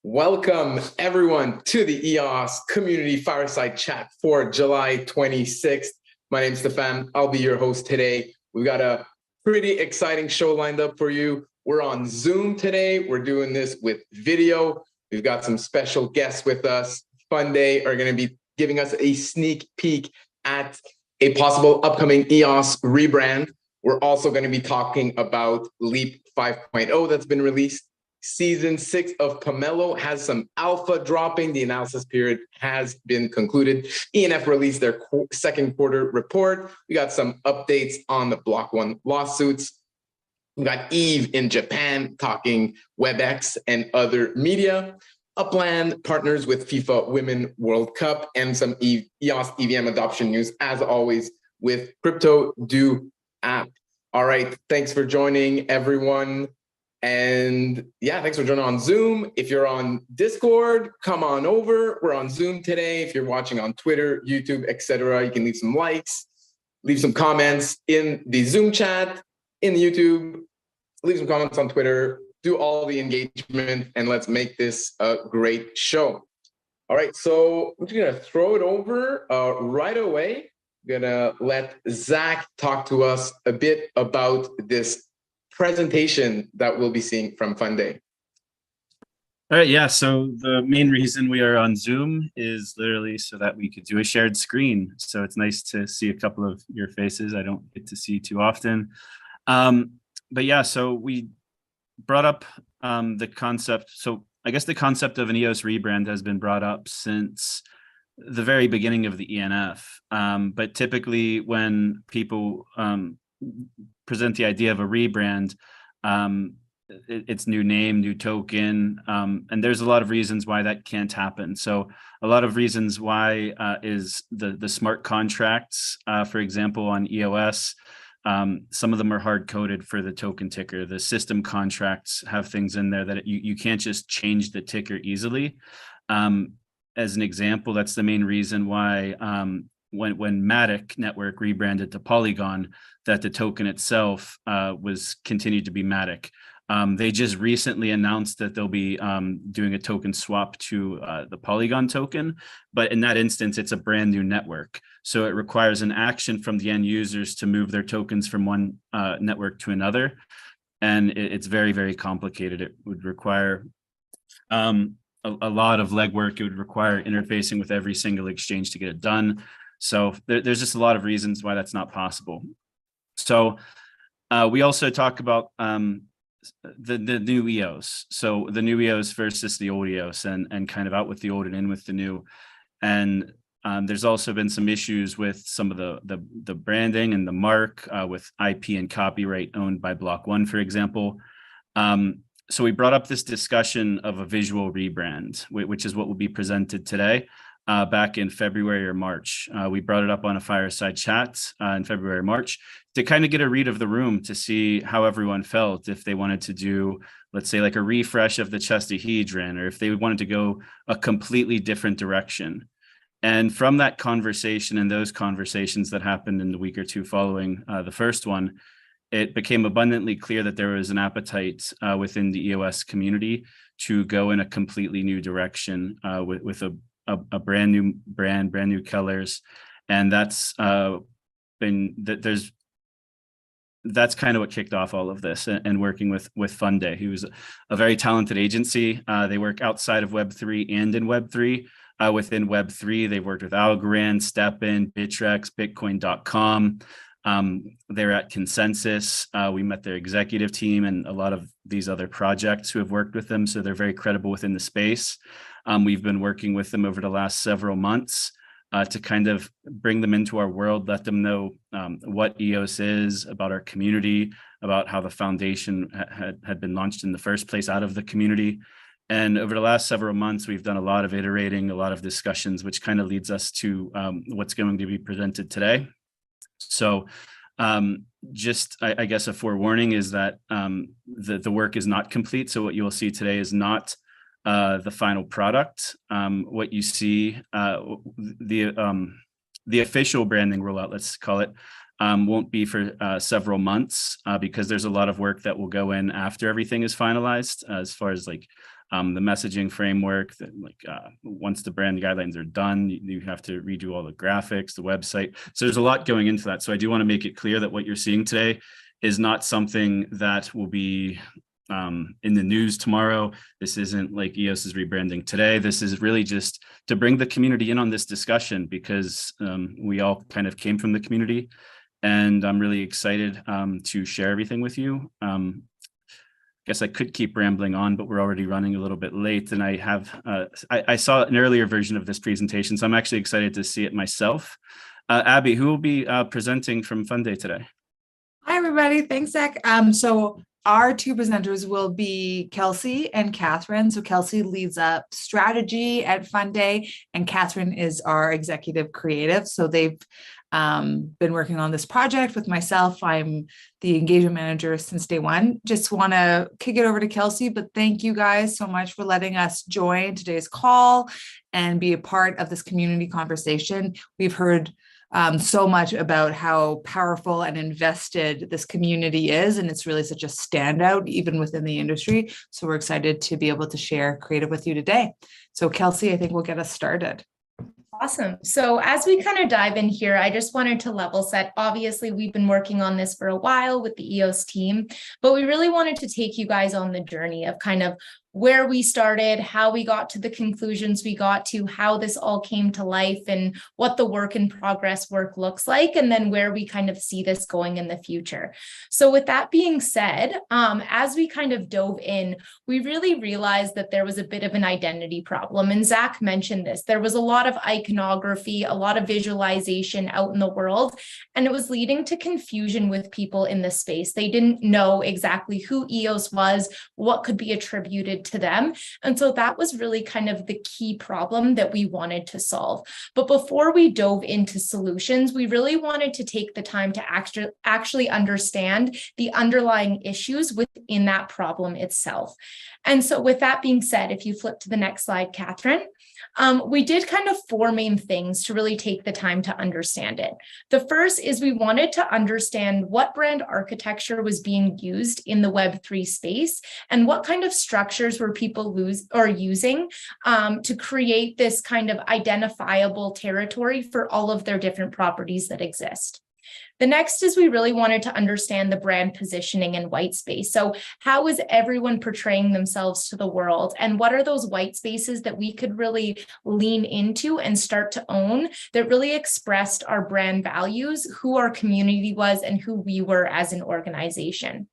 Welcome everyone to the EOS Community Fireside Chat for July 26th. My name's Stefan. I'll be your host today. We've got a pretty exciting show lined up for you. We're on Zoom today. We're doing this with video. We've got some special guests with us. FunDay are going to be giving us a sneak peek at a possible upcoming EOS rebrand. We're also going to be talking about Leap 5.0 that's been released. Season 6 of Pomelo has some alpha dropping. The analysis period has been concluded. ENF released their second quarter report. We got some updates on the Block 1 lawsuits. We got Yves in Japan talking WebX and other media. Upland partners with FIFA Women World Cup and some EOS EVM adoption news, as always, with CryptoDo app. All right, thanks for joining, everyone. And yeah, thanks for joining on Zoom. If you're on Discord, come on over. We're on Zoom today. If you're watching on Twitter, YouTube, etc., you can leave some likes, leave some comments in the Zoom chat, in the YouTube, leave some comments on Twitter, do all the engagement, and let's make this a great show. All right, so I'm just gonna throw it over right away. I'm gonna let Zach talk to us a bit about this presentation that we'll be seeing from FunDay. All right, yeah, so the main reason we are on Zoom is literally so that we could do a shared screen. So it's nice to see a couple of your faces I don't get to see too often. But yeah, so we brought up the concept. So I guess the concept of an EOS rebrand has been brought up since the very beginning of the ENF. But typically when people present the idea of a rebrand, it's new name, new token, and there's a lot of reasons why that can't happen. So a lot of reasons why is the smart contracts, for example, on EOS. Some of them are hard-coded for the token ticker. The system contracts have things in there that you can't just change the ticker easily. As an example, that's the main reason why when Matic Network rebranded to Polygon, that the token itself was continued to be Matic. They just recently announced that they'll be doing a token swap to the Polygon token, but in that instance, it's a brand new network. So it requires an action from the end users to move their tokens from one network to another. And it's very, very complicated. It would require a lot of legwork. It would require interfacing with every single exchange to get it done. So there's just a lot of reasons why that's not possible. So we also talk about the new EOS. So the new EOS versus the old EOS, and kind of out with the old and in with the new. And there's also been some issues with some of the branding and the mark with IP and copyright owned by Block 1, for example. So we brought up this discussion of a visual rebrand, which is what will be presented today. Back in February or March. We brought it up on a fireside chat in February or March to kind of get a read of the room to see how everyone felt, if they wanted to do, let's say, like a refresh of the chestahedron, or if they wanted to go a completely different direction. And from that conversation and those conversations that happened in the week or two following the first one, it became abundantly clear that there was an appetite within the EOS community to go in a completely new direction with a brand new brand, brand new colors. And that's that's kind of what kicked off all of this, and working with FunDay, who's a very talented agency. They work outside of Web3 and in Web3. Within Web3, they've worked with Algorand, StepIn, Bittrex, Bitcoin.com. They're at Consensus. We met their executive team and a lot of these other projects who have worked with them. So they're very credible within the space. We've been working with them over the last several months to kind of bring them into our world, let them know what EOS is, about our community, about how the foundation had been launched in the first place out of the community. And over the last several months, we've done a lot of iterating, a lot of discussions, which kind of leads us to what's going to be presented today. So just, I guess, a forewarning is that the work is not complete. So what you will see today is not the final product. What you see, the official branding rollout, let's call it, won't be for several months because there's a lot of work that will go in after everything is finalized, as far as like the messaging framework, that once the brand guidelines are done, you have to redo all the graphics, the website. So there's a lot going into that. So I do want to make it clear that what you're seeing today is not something that will be in the news tomorrow. This isn't like EOS is rebranding today. This is really just to bring the community in on this discussion, because we all kind of came from the community, and I'm really excited to share everything with you. Guess I could keep rambling on, but we're already running a little bit late, and I have I saw an earlier version of this presentation, so I'm actually excited to see it myself. Abby, who will be presenting from FunDay today? Hi, everybody. Thanks, Zach. So our two presenters will be Kelsey and Catherine. So Kelsey leads up strategy at FunDay, and Catherine is our executive creative. So they've been working on this project with myself. I'm the engagement manager since day one. Just want to kick it over to Kelsey, but thank you guys so much for letting us join today's call and be a part of this community conversation. We've heard so much about how powerful and invested this community is, and it's really such a standout even within the industry. So we're excited to be able to share creative with you today. So Kelsey, I think we'll get us started. Awesome. So as we kind of dive in here, I just wanted to level set. Obviously, we've been working on this for a while with the EOS team, but we really wanted to take you guys on the journey of kind of where we started, how we got to the conclusions we got to, how this all came to life, and what the work in progress work looks like, and then where we kind of see this going in the future. So with that being said, as we kind of dove in, we really realized that there was a bit of an identity problem. And Zach mentioned this. There was a lot of iconography, a lot of visualization out in the world, and it was leading to confusion with people in this space. They didn't know exactly who EOS was, what could be attributed to them. And so that was really kind of the key problem that we wanted to solve. But before we dove into solutions, we really wanted to take the time to actually understand the underlying issues within that problem itself. And so with that being said, if you flip to the next slide, Catherine, we did kind of four main things to really take the time to understand it. The first is we wanted to understand what brand architecture was being used in the Web3 space, and what kind of structures were people using to create this kind of identifiable territory for all of their different properties that exist. The next is we really wanted to understand the brand positioning in white space. So how is everyone portraying themselves to the world? And what are those white spaces that we could really lean into and start to own that really expressed our brand values, who our community was, and who we were as an organization?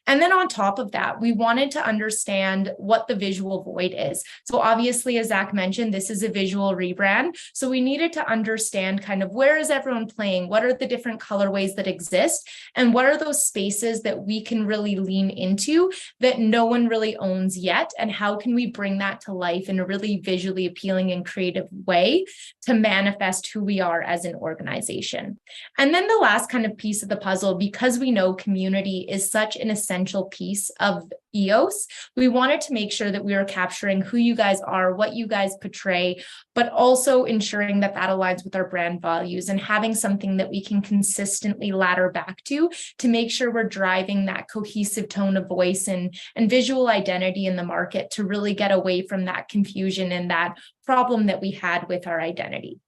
And then on top of that, we wanted to understand what the visual void is. So obviously, as Zach mentioned, this is a visual rebrand. So we needed to understand kind of where is everyone playing? What are the different colorways that exist? And what are those spaces that we can really lean into that no one really owns yet? And how can we bring that to life in a really visually appealing and creative way to manifest who we are as an organization? And then the last kind of piece of the puzzle, because we know community is such an essential piece of EOS, we wanted to make sure that we were capturing who you guys are, what you guys portray, but also ensuring that that aligns with our brand values and having something that we can consistently ladder back to make sure we're driving that cohesive tone of voice and visual identity in the market to really get away from that confusion and that problem that we had with our identity.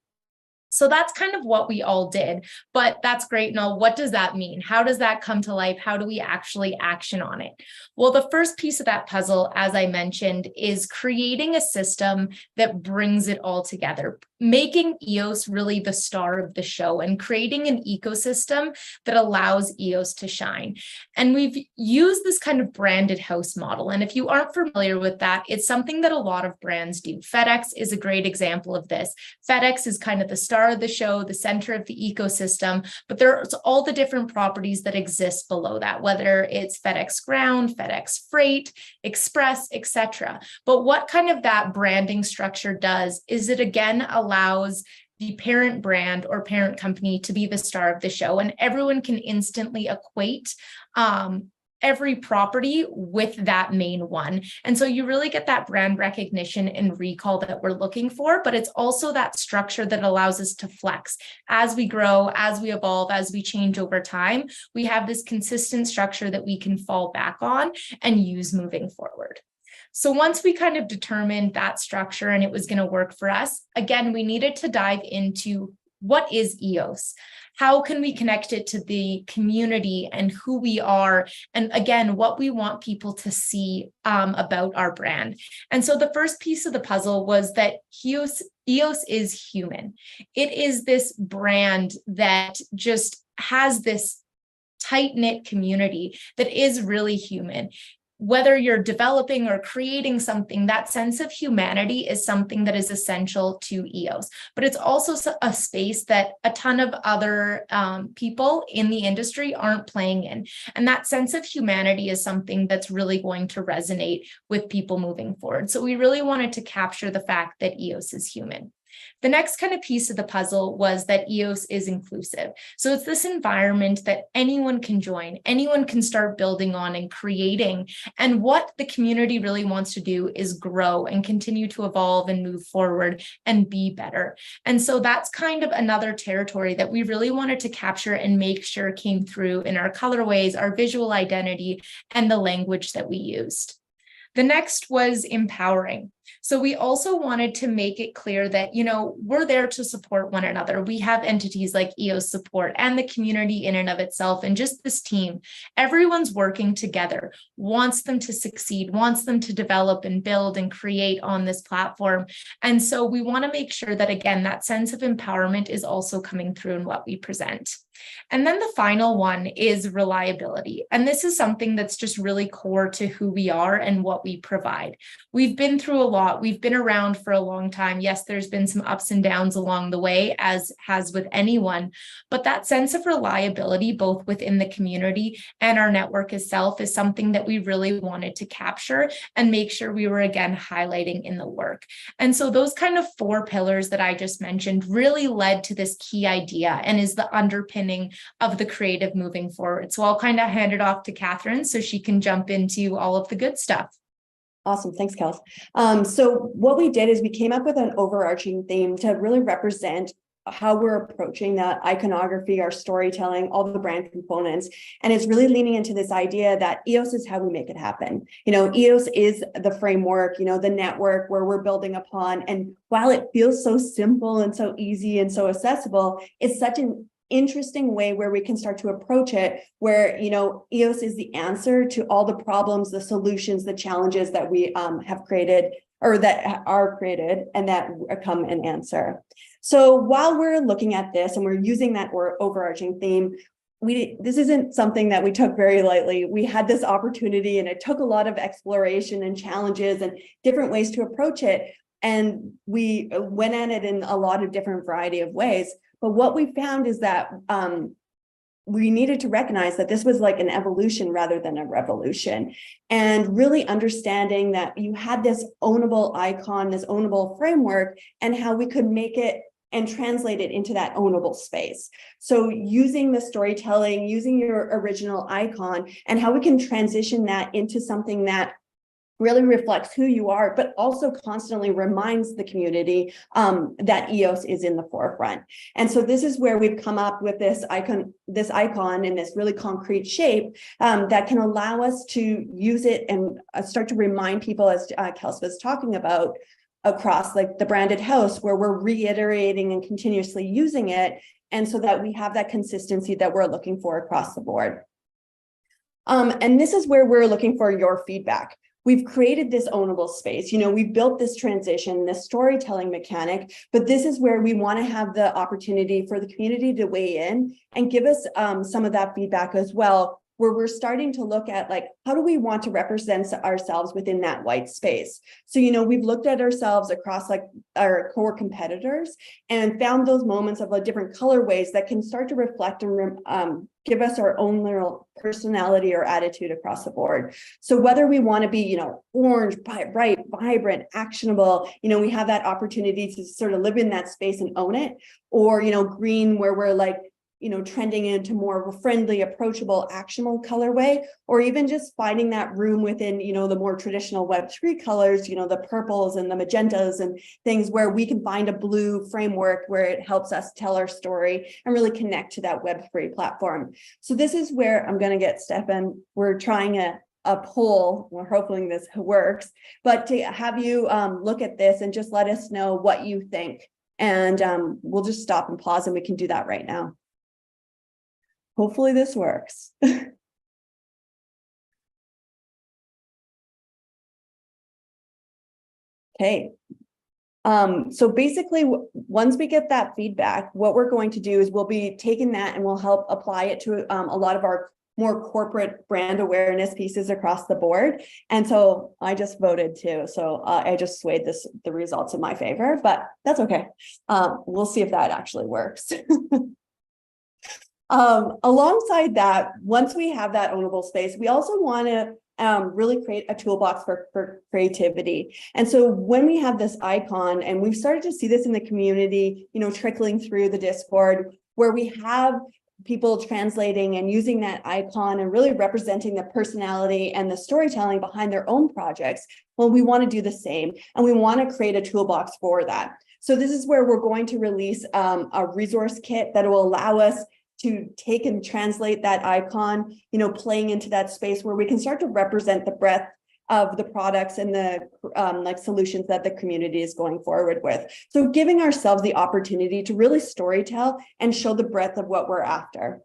So that's kind of what we all did, but that's great and all. What does that mean? How does that come to life? How do we actually action on it? Well, the first piece of that puzzle, as I mentioned, is creating a system that brings it all together, making EOS really the star of the show and creating an ecosystem that allows EOS to shine. And we've used this kind of branded house model. And if you aren't familiar with that, it's something that a lot of brands do. FedEx is a great example of this. FedEx is kind of the star of the show, the center of the ecosystem, but there's all the different properties that exist below that, whether it's FedEx Ground, FedEx Freight, Express, etc. But what kind of that branding structure does is it again allows the parent brand or parent company to be the star of the show, and everyone can instantly equate every property with that main one. And so you really get that brand recognition and recall that we're looking for, but it's also that structure that allows us to flex as we grow, as we evolve, as we change over time. We have this consistent structure that we can fall back on and use moving forward. So once we kind of determined that structure and it was going to work for us, again, we needed to dive into what is EOS? How can we connect it to the community and who we are? And again, what we want people to see about our brand. And so the first piece of the puzzle was that EOS is human. It is this brand that just has this tight-knit community that is really human. Whether you're developing or creating something, that sense of humanity is something that is essential to EOS. But it's also a space that a ton of other people in the industry aren't playing in. And that sense of humanity is something that's really going to resonate with people moving forward. So we really wanted to capture the fact that EOS is human. The next kind of piece of the puzzle was that EOS is inclusive. So it's this environment that anyone can join, anyone can start building on and creating. And what the community really wants to do is grow and continue to evolve and move forward and be better. And so that's kind of another territory that we really wanted to capture and make sure came through in our colorways, our visual identity, and the language that we used. The next was empowering. So we also wanted to make it clear that, we're there to support one another. We have entities like EOS Support and the community in and of itself, and just this team. Everyone's working together, wants them to succeed, wants them to develop and build and create on this platform. And so we want to make sure that, again, that sense of empowerment is also coming through in what we present. And then the final one is reliability. And this is something that's just really core to who we are and what we provide. We've been through a lot. We've been around for a long time. Yes, there's been some ups and downs along the way, as has with anyone, but that sense of reliability, both within the community and our network itself, is something that we really wanted to capture and make sure we were, again, highlighting in the work. And so those kind of 4 pillars that I just mentioned really led to this key idea and is the underpinning of the creative moving forward. So I'll kind of hand it off to Catherine so she can jump into all of the good stuff. Awesome. Thanks, Kels. So what we did is we came up with an overarching theme to really represent how we're approaching that iconography, our storytelling, all the brand components. And it's really leaning into this idea that EOS is how we make it happen. EOS is the framework, the network where we're building upon. And while it feels so simple and so easy and so accessible, it's such an interesting way where we can start to approach it, where EOS is the answer to all the problems, the solutions, the challenges that we have created or that are created and that come and answer. So while we're looking at this and we're using that overarching theme, this isn't something that we took very lightly. We had this opportunity and it took a lot of exploration and challenges and different ways to approach it. And we went at it in a lot of different variety of ways. But what we found is that we needed to recognize that this was like an evolution rather than a revolution, and really understanding that you had this ownable icon, this ownable framework, and how we could make it and translate it into that ownable space. So using the storytelling, using your original icon, and how we can transition that into something that really reflects who you are, but also constantly reminds the community that EOS is in the forefront. And so this is where we've come up with this icon in this really concrete shape that can allow us to use it and start to remind people, as Kels was talking about, across like the branded house, where we're reiterating and continuously using it. And so that we have that consistency that we're looking for across the board. And this is where we're looking for your feedback. We've created this ownable space. We've built this transition, this storytelling mechanic, but this is where we want to have the opportunity for the community to weigh in and give us some of that feedback as well, where we're starting to look at how do we want to represent ourselves within that white space. So, we've looked at ourselves across our core competitors and found those moments of different colorways that can start to reflect and give us our own little personality or attitude across the board. So whether we want to be, orange, bright, vibrant, actionable, we have that opportunity to sort of live in that space and own it, or, green, where we're trending into more of a friendly, approachable, actionable colorway, or even just finding that room within, the more traditional Web3 colors, the purples and the magentas and things where we can find a blue framework where it helps us tell our story and really connect to that Web3 platform. So this is where I'm going to get Stefan. We're trying a poll. We're hoping this works, but to have you look at this and just let us know what you think. And we'll just stop and pause and we can do that right now. Hopefully this works. Okay. So basically, once we get that feedback, what we're going to do is we'll be taking that and we'll help apply it to a lot of our more corporate brand awareness pieces across the board. And so I just voted too. So I just swayed the results in my favor, but that's okay. We'll see if that actually works. Alongside that, once we have that ownable space, we also want to really create a toolbox for creativity. And so when we have this icon, and we've started to see this in the community, trickling through the Discord, where we have people translating and using that icon and really representing the personality and the storytelling behind their own projects. Well, we want to do the same, and we want to create a toolbox for that. So this is where we're going to release a resource kit that will allow us to take and translate that icon, playing into that space where we can start to represent the breadth of the products and the solutions that the community is going forward with. So giving ourselves the opportunity to really storytell and show the breadth of what we're after.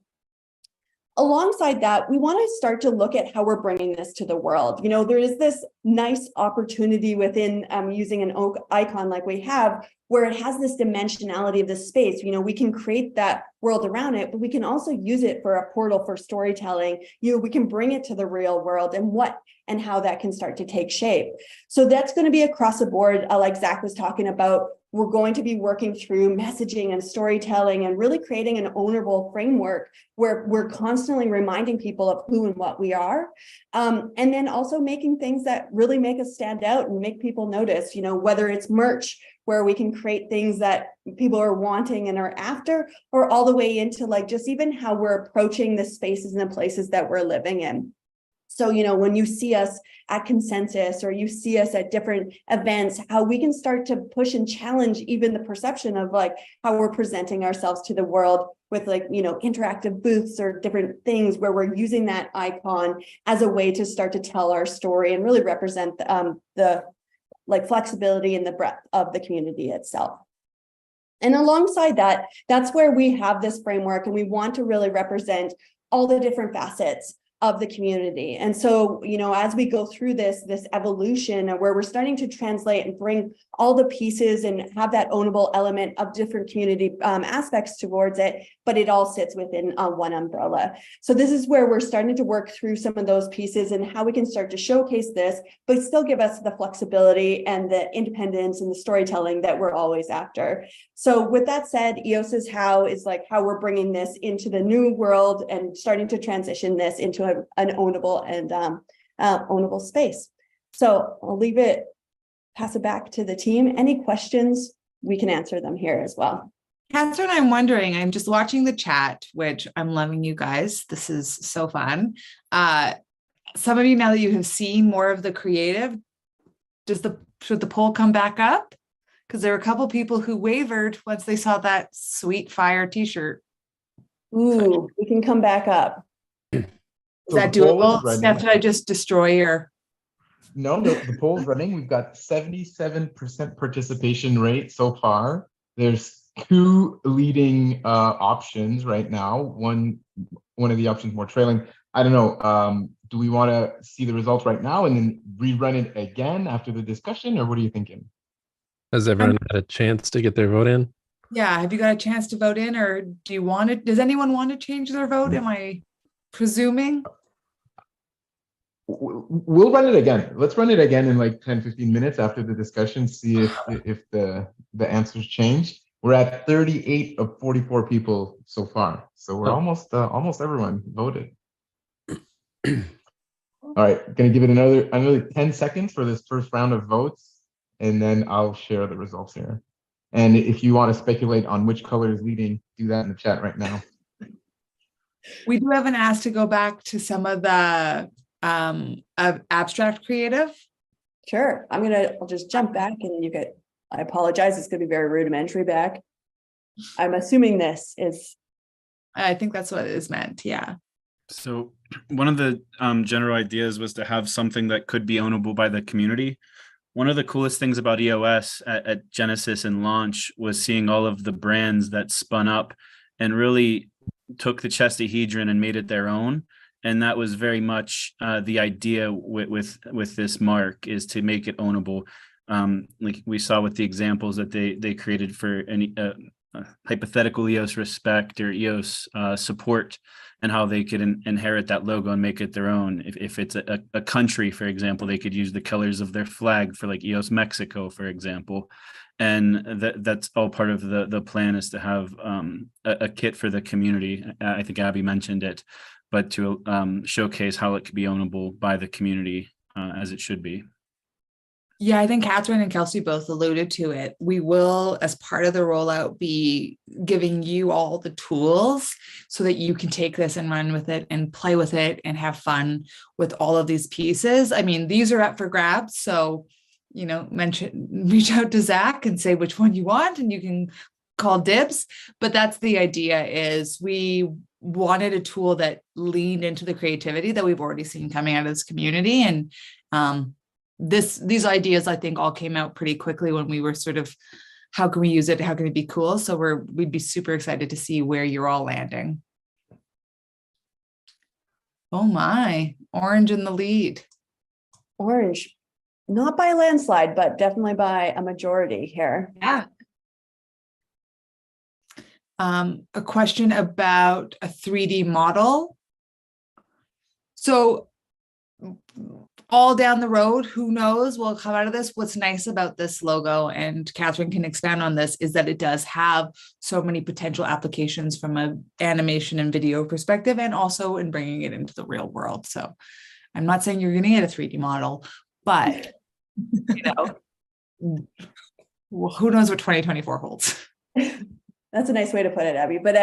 Alongside that, we want to start to look at how we're bringing this to the world. There is this nice opportunity within using an icon like we have, where it has this dimensionality of the space. We can create that world around it, but we can also use it for a portal for storytelling. We can bring it to the real world and how that can start to take shape. So that's going to be across the board, like Zach was talking about. We're going to be working through messaging and storytelling and really creating an ownable framework where we're constantly reminding people of who and what we are. And then also making things that really make us stand out and make people notice, whether it's merch, where we can create things that people are wanting and are after, or all the way into just even how we're approaching the spaces and the places that we're living in. So, when you see us at Consensus or you see us at different events, how we can start to push and challenge even the perception of how we're presenting ourselves to the world with interactive booths or different things where we're using that icon as a way to start to tell our story and really represent the flexibility and the breadth of the community itself. And alongside that, that's where we have this framework and we want to really represent all the different facets of the community. And so, as we go through this evolution where we're starting to translate and bring all the pieces and have that ownable element of different community aspects towards it, but it all sits within one umbrella. So this is where we're starting to work through some of those pieces and how we can start to showcase this, but still give us the flexibility and the independence and the storytelling that we're always after. So with that said, EOS is how we're bringing this into the new world and starting to transition this into an ownable and ownable space. So I'll pass it back to the team. Any questions, we can answer them here as well. Catherine, I'm wondering, I'm just watching the chat, which I'm loving you guys. This is so fun. Some of you, now that you have seen more of the creative, should the poll come back up? Because there were a couple people who wavered once they saw that sweet fire t-shirt. Ooh, we can come back up. Is that doable? Steph, did I just destroy your... No, the poll's running. We've got 77% participation rate so far. There's two leading options right now. One of the options more trailing. I don't know. Do we want to see the results right now and then rerun it again after the discussion, or what are you thinking? Has everyone had a chance to get their vote in? Yeah, have you got a chance to vote in, or does anyone want to change their vote? Am I presuming? We'll run it again. Let's run it again in 10-15 minutes after the discussion, see if the answers change. We're at 38 of 44 people so far, so we're almost everyone voted. All right, gonna give it another 10 seconds for this first round of votes, and then I'll share the results here. And if you want to speculate on which color is leading, do that in the chat right now. We do have an ask to go back to some of the of abstract creative. Sure. I'll just jump back and I apologize. It's going to be very rudimentary back. I'm assuming this is. I think that's what is meant. Yeah. So one of the general ideas was to have something that could be ownable by the community. One of the coolest things about EOS at Genesis and launch was seeing all of the brands that spun up and really took the chestahedron and made it their own. And that was very much the idea with this mark, is to make it ownable. Like we saw with the examples that they created for any hypothetical EOS respect or EOS support, and how they could inherit that logo and make it their own. If it's a country, for example, they could use the colors of their flag for like EOS Mexico, for example. And that's all part of the plan, is to have a kit for the community. I think Abby mentioned it, but to showcase how it could be ownable by the community as it should be. Yeah, I think Catherine and Kelsey both alluded to it. We will, as part of the rollout, be giving you all the tools so that you can take this and run with it and play with it and have fun with all of these pieces. I mean, these are up for grabs. So, reach out to Zach and say which one you want, and you can call dibs. But that's the idea, is we wanted a tool that leaned into the creativity that we've already seen coming out of this community. And these ideas, I think, all came out pretty quickly when we were sort of, how can we use it? How can it be cool? So we'd be super excited to see where you're all landing. Oh my, orange in the lead. Orange, not by a landslide, but definitely by a majority here. Yeah. A question about a 3D model. So all down the road, who knows, will come out of this. What's nice about this logo, and Catherine can expand on this, is that it does have so many potential applications from an animation and video perspective, and also in bringing it into the real world. So I'm not saying you're going to get a 3D model, but who knows what 2024 holds. That's a nice way to put it, Abby. But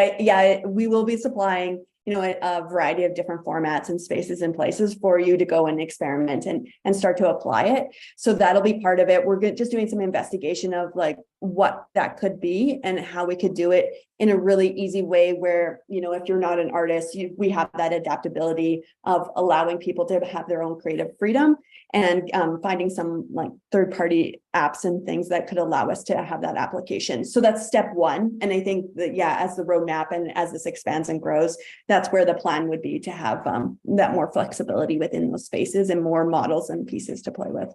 we will be supplying a variety of different formats and spaces and places for you to go and experiment and start to apply it. So that'll be part of it. We're just doing some investigation of like what that could be and how we could do it in a really easy way where, if you're not an artist, we have that adaptability of allowing people to have their own creative freedom, and finding some like third-party apps and things that could allow us to have that application. So that's step one. And I think that, as the roadmap and as this expands and grows, that's where the plan would be, to have that more flexibility within those spaces and more models and pieces to play with.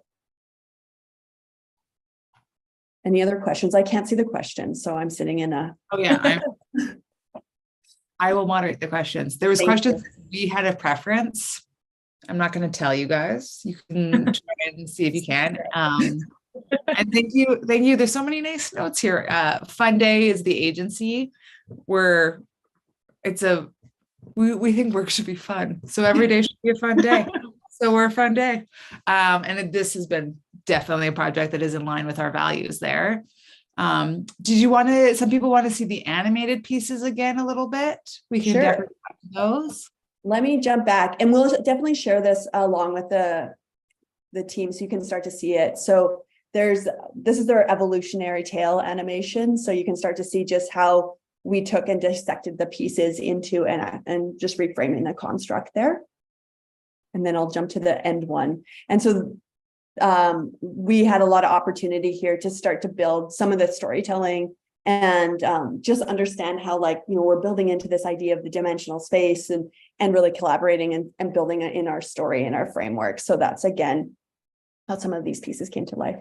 Any other questions? I can't see the questions, so I'm sitting in a. Oh yeah, I will moderate the questions. There was questions. We had a preference. I'm not going to tell you guys. You can try and see if you can. And thank you. There's so many nice notes here. FunDay is the agency where we think work should be fun. So every day should be a fun day. So we're a fun day. And this has been definitely a project that is in line with our values there. Some people want to see the animated pieces again a little bit? We can definitely watch those. Let me jump back, and we'll definitely share this along with the team so you can start to see it. So this is their evolutionary tail animation. So you can start to see just how we took and dissected the pieces into and just reframing the construct there. And then I'll jump to the end one. And so we had a lot of opportunity here to start to build some of the storytelling and just understand how, we're building into this idea of the dimensional space and really collaborating and building it in our story and our framework. So that's, again, how some of these pieces came to life.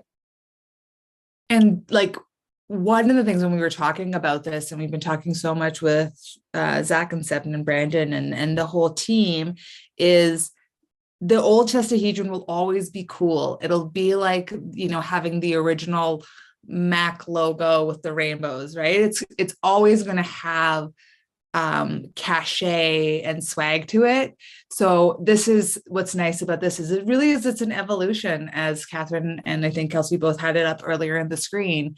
And one of the things when we were talking about this, and we've been talking so much with Zach and Seven and Brandon and the whole team, is the old chestahedron will always be cool. It'll be like, having the original Mac logo with the rainbows, right? It's always going to have cachet and swag to it. So this is what's nice about this, is it's an evolution, as Catherine and I think Kelsey both had it up earlier in the screen.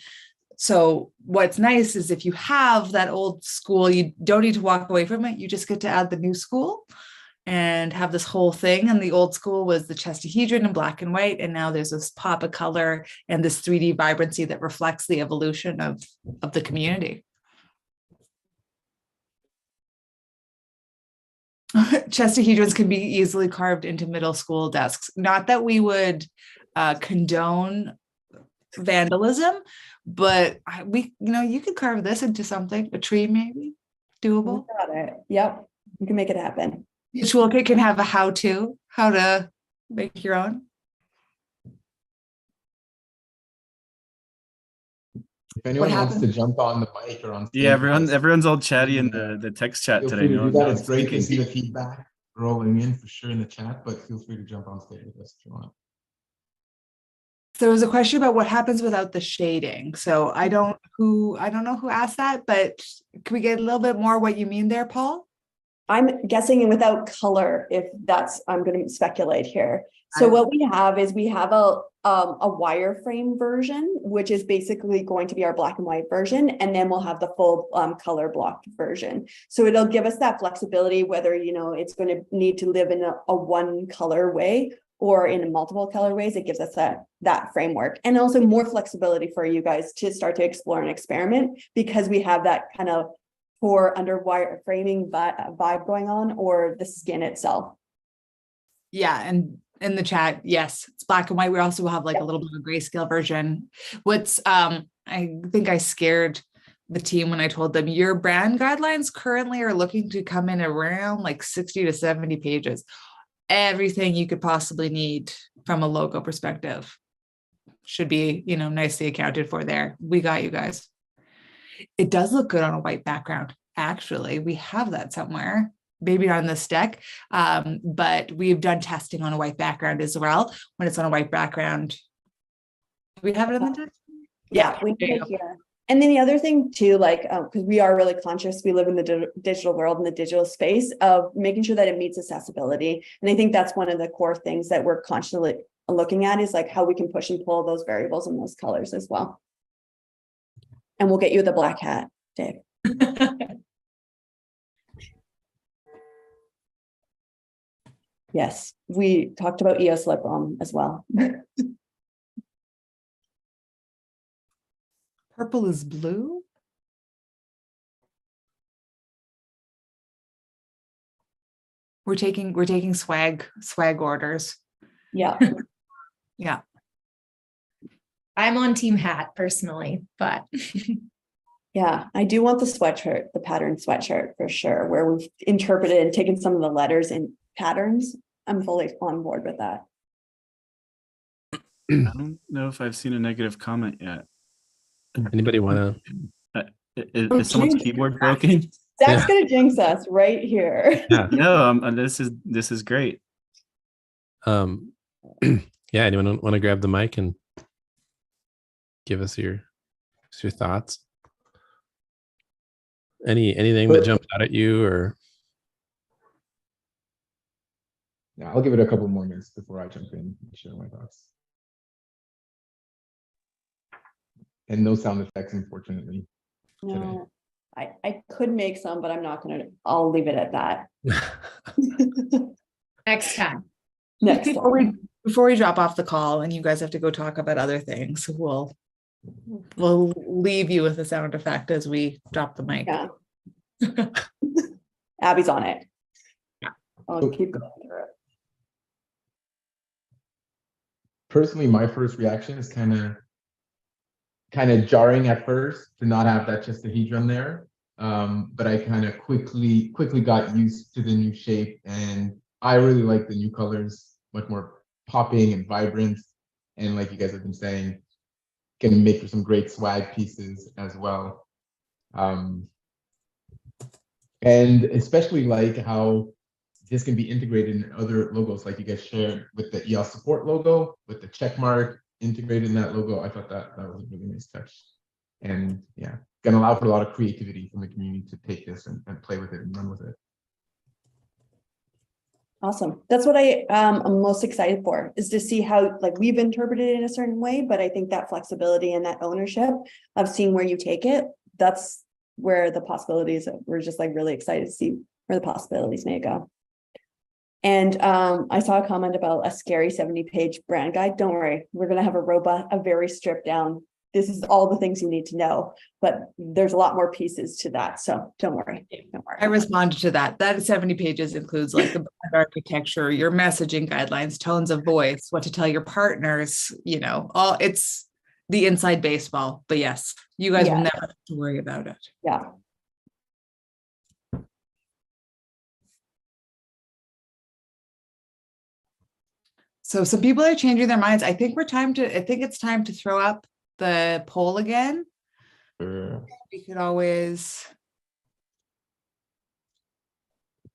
So what's nice is if you have that old school, you don't need to walk away from it. You just get to add the new school and have this whole thing. And the old school was the chestahedron in black and white. And now there's this pop of color and this 3D vibrancy that reflects the evolution of the community. Chestahedrons can be easily carved into middle school desks. Not that we would condone vandalism, but you could carve this into something, a tree maybe, doable. Got it. Yep, you can make it happen. Each toolkit can have a how to make your own. If anyone wants to jump on the mic or on stage, yeah, everyone's all chatty in the text chat today. It's great to see the feedback rolling in for sure in the chat, but feel free to jump on stage with us if you want. So there was a question about what happens without the shading. So I don't know who asked that, but can we get a little bit more what you mean there, Paul? I'm guessing without color, if that's, I'm going to speculate here. So what we have is we have a wireframe version, which is basically going to be our black and white version. And then we'll have the full color blocked version. So it'll give us that flexibility, whether, it's going to need to live in a one color way or in multiple colorways. It gives us that framework, and also more flexibility for you guys to start to explore and experiment, because we have that kind of pour under wire framing vibe going on, or the skin itself. Yeah, and in the chat, yes, it's black and white. We also will have like a little bit of a grayscale version. I think I scared the team when I told them your brand guidelines currently are looking to come in around like 60 to 70 pages. Everything you could possibly need from a logo perspective should be, nicely accounted for there. We got you guys. It does look good on a white background. Actually, we have that somewhere, maybe on this deck, but we've done testing on a white background as well. When it's on a white background, do we have it in the text? Yeah, we do here. And then the other thing too, because we are really conscious, we live in the digital world, in the digital space, of making sure that it meets accessibility. And I think that's one of the core things that we're constantly looking at, is like how we can push and pull those variables and those colors as well. And we'll get you the black hat, Dave. Yes, we talked about EOS Rebrand as well. Purple is blue. We're taking swag orders. Yeah. Yeah. I'm on team hat personally, but yeah, I do want the sweatshirt, the pattern sweatshirt for sure, where we've interpreted and taken some of the letters and patterns. I'm fully on board with that. I don't know if I've seen a negative comment yet. Anybody want to? Is someone's keyboard broken? Zach's gonna jinx us right here. Yeah. No, this is great. Yeah, anyone want to grab the mic and give us your thoughts? Anything that jumped out at you, or? Yeah, I'll give it a couple more minutes before I jump in and share my thoughts. And no sound effects, unfortunately. No, I could make some, but I'm not gonna. I'll leave it at that. next time. Next. Before we drop off the call and you guys have to go talk about other things, we'll leave you with a sound effect as we drop the mic. Yeah. Abby's on it. I'll keep going through it. Personally, my first reaction is kind of jarring at first to not have that chestahedron there, but I kind of quickly got used to the new shape, and I really like the new colors, much more popping and vibrant, and like you guys have been saying, can make for some great swag pieces as well. And especially like how this can be integrated in other logos, like you guys shared with the EOS support logo, with the check mark integrated in that logo. I thought that was a really nice touch. And yeah, gonna allow for a lot of creativity from the community to take this and play with it and run with it. Awesome. That's what I'm most excited for, is to see how, like, we've interpreted it in a certain way, but I think that flexibility and that ownership of seeing where you take it, that's where the possibilities, we're just like really excited to see where the possibilities may go. And I saw a comment about a scary 70-page brand guide. Don't worry, we're going to have a very stripped down. This is all the things you need to know, but there's a lot more pieces to that. So don't worry. Don't worry. I responded to that. That 70 pages includes like the brand architecture, your messaging guidelines, tones of voice, what to tell your partners, all it's the inside baseball. But yes, you guys will never have to worry about it. Yeah. So some people are changing their minds. I think it's time to throw up the poll again. Sure. We could always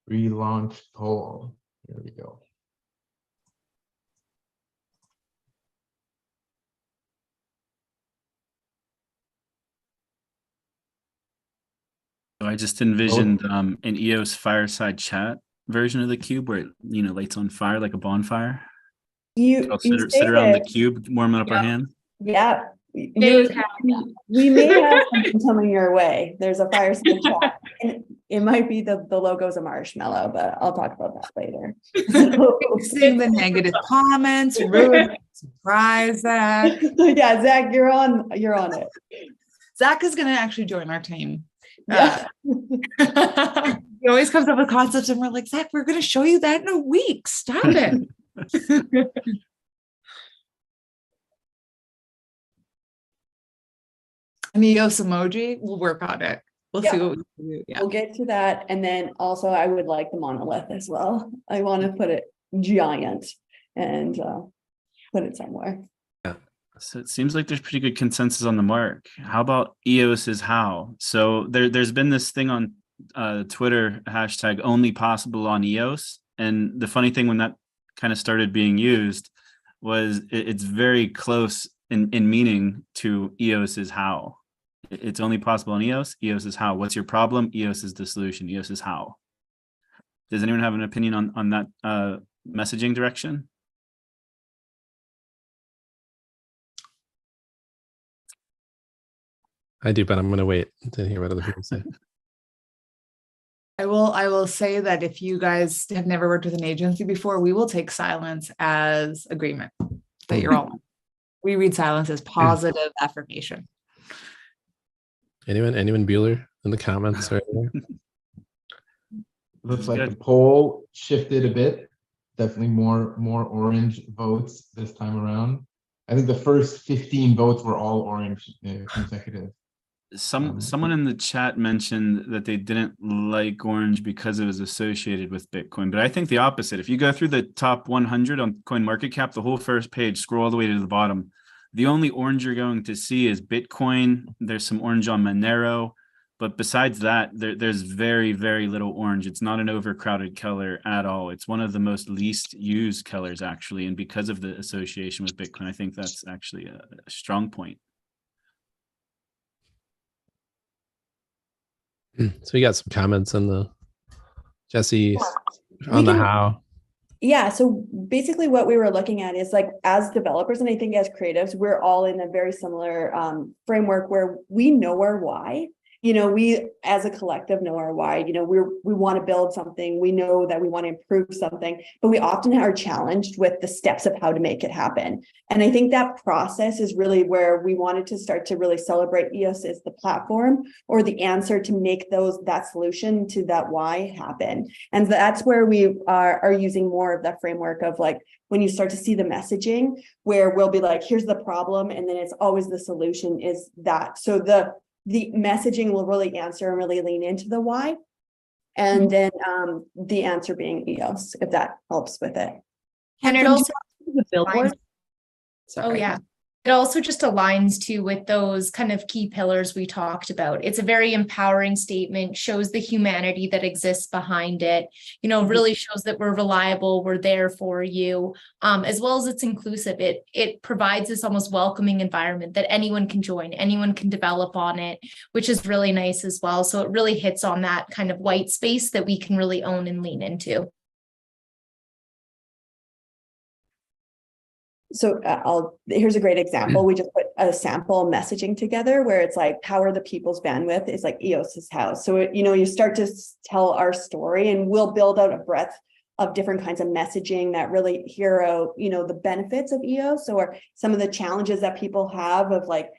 Relaunch poll. Here we go. So I just envisioned an EOS Fireside Chat version of the cube where it, lights on fire like a bonfire. I'll sit around the cube, warming up our hands. Yeah. We may have something coming your way. There's a fireside chat. And it might be the logo's a marshmallow, but I'll talk about that later. Seeing the negative comments, rude surprise, Zach. Yeah, Zach, you're on it. Zach is going to actually join our team. Yeah. He always comes up with concepts and we're like, Zach, we're going to show you that in a week. Stop it. An EOS emoji, we'll work on it. We'll see what we can do. Yeah. We'll get to that. And then also I would like the monolith as well. I want to put it giant and put it somewhere. Yeah. So it seems like there's pretty good consensus on the mark. How about EOS's how? So there's been this thing on Twitter, hashtag only possible on EOS. And the funny thing when that kind of started being used was it's very close in meaning to EOS's how. It's only possible on EOS. EOS is how. What's your problem? EOS is the solution. EOS is how. Does anyone have an opinion on that messaging direction? I do, but I'm going to wait to hear what other people say. I will say that if you guys have never worked with an agency before, we will take silence as agreement that you're all. We read silence as positive affirmation. Anyone Bueller in the comments right there? Looks like the poll shifted a bit. Definitely more orange votes this time around. I think the first 15 votes were all orange consecutive. Someone in the chat mentioned that they didn't like orange because it was associated with Bitcoin, but I think the opposite. If you go through the top 100 on CoinMarketCap, the whole first page, scroll all the way to the bottom, the only orange you're going to see is Bitcoin. There's some orange on Monero, but besides that, there's very, very little orange. It's not an overcrowded color at all. It's one of the most least used colors, actually, and because of the association with Bitcoin, I think that's actually a strong point. So we got some comments on the Jesse on the how. Yeah, so basically what we were looking at is, like, as developers, and I think as creatives, we're all in a very similar framework where we know our why. We as a collective know our why. We want to build something. We know that we want to improve something, but we often are challenged with the steps of how to make it happen. And I think that process is really where we wanted to start to really celebrate EOS as the platform or the answer to make that solution to that why happen. And that's where we are using more of that framework of, like, when you start to see the messaging where we'll be like, here's the problem, and then it's always the solution is that. So the messaging will really answer and really lean into the why. And then the answer being EOS, if that helps with it. And it also the billboard. Oh yeah. It also just aligns too with those kind of key pillars we talked about. It's a very empowering statement, shows the humanity that exists behind it, really shows that we're reliable, we're there for you, as well as it's inclusive. It provides this almost welcoming environment that anyone can join, anyone can develop on it, which is really nice as well. So it really hits on that kind of white space that we can really own and lean into. Here's a great example. We just put a sample messaging together where it's like power the people's bandwidth is like EOS's house. So, you start to tell our story, and we'll build out a breadth of different kinds of messaging that really hero, the benefits of EOS or some of the challenges that people have of like,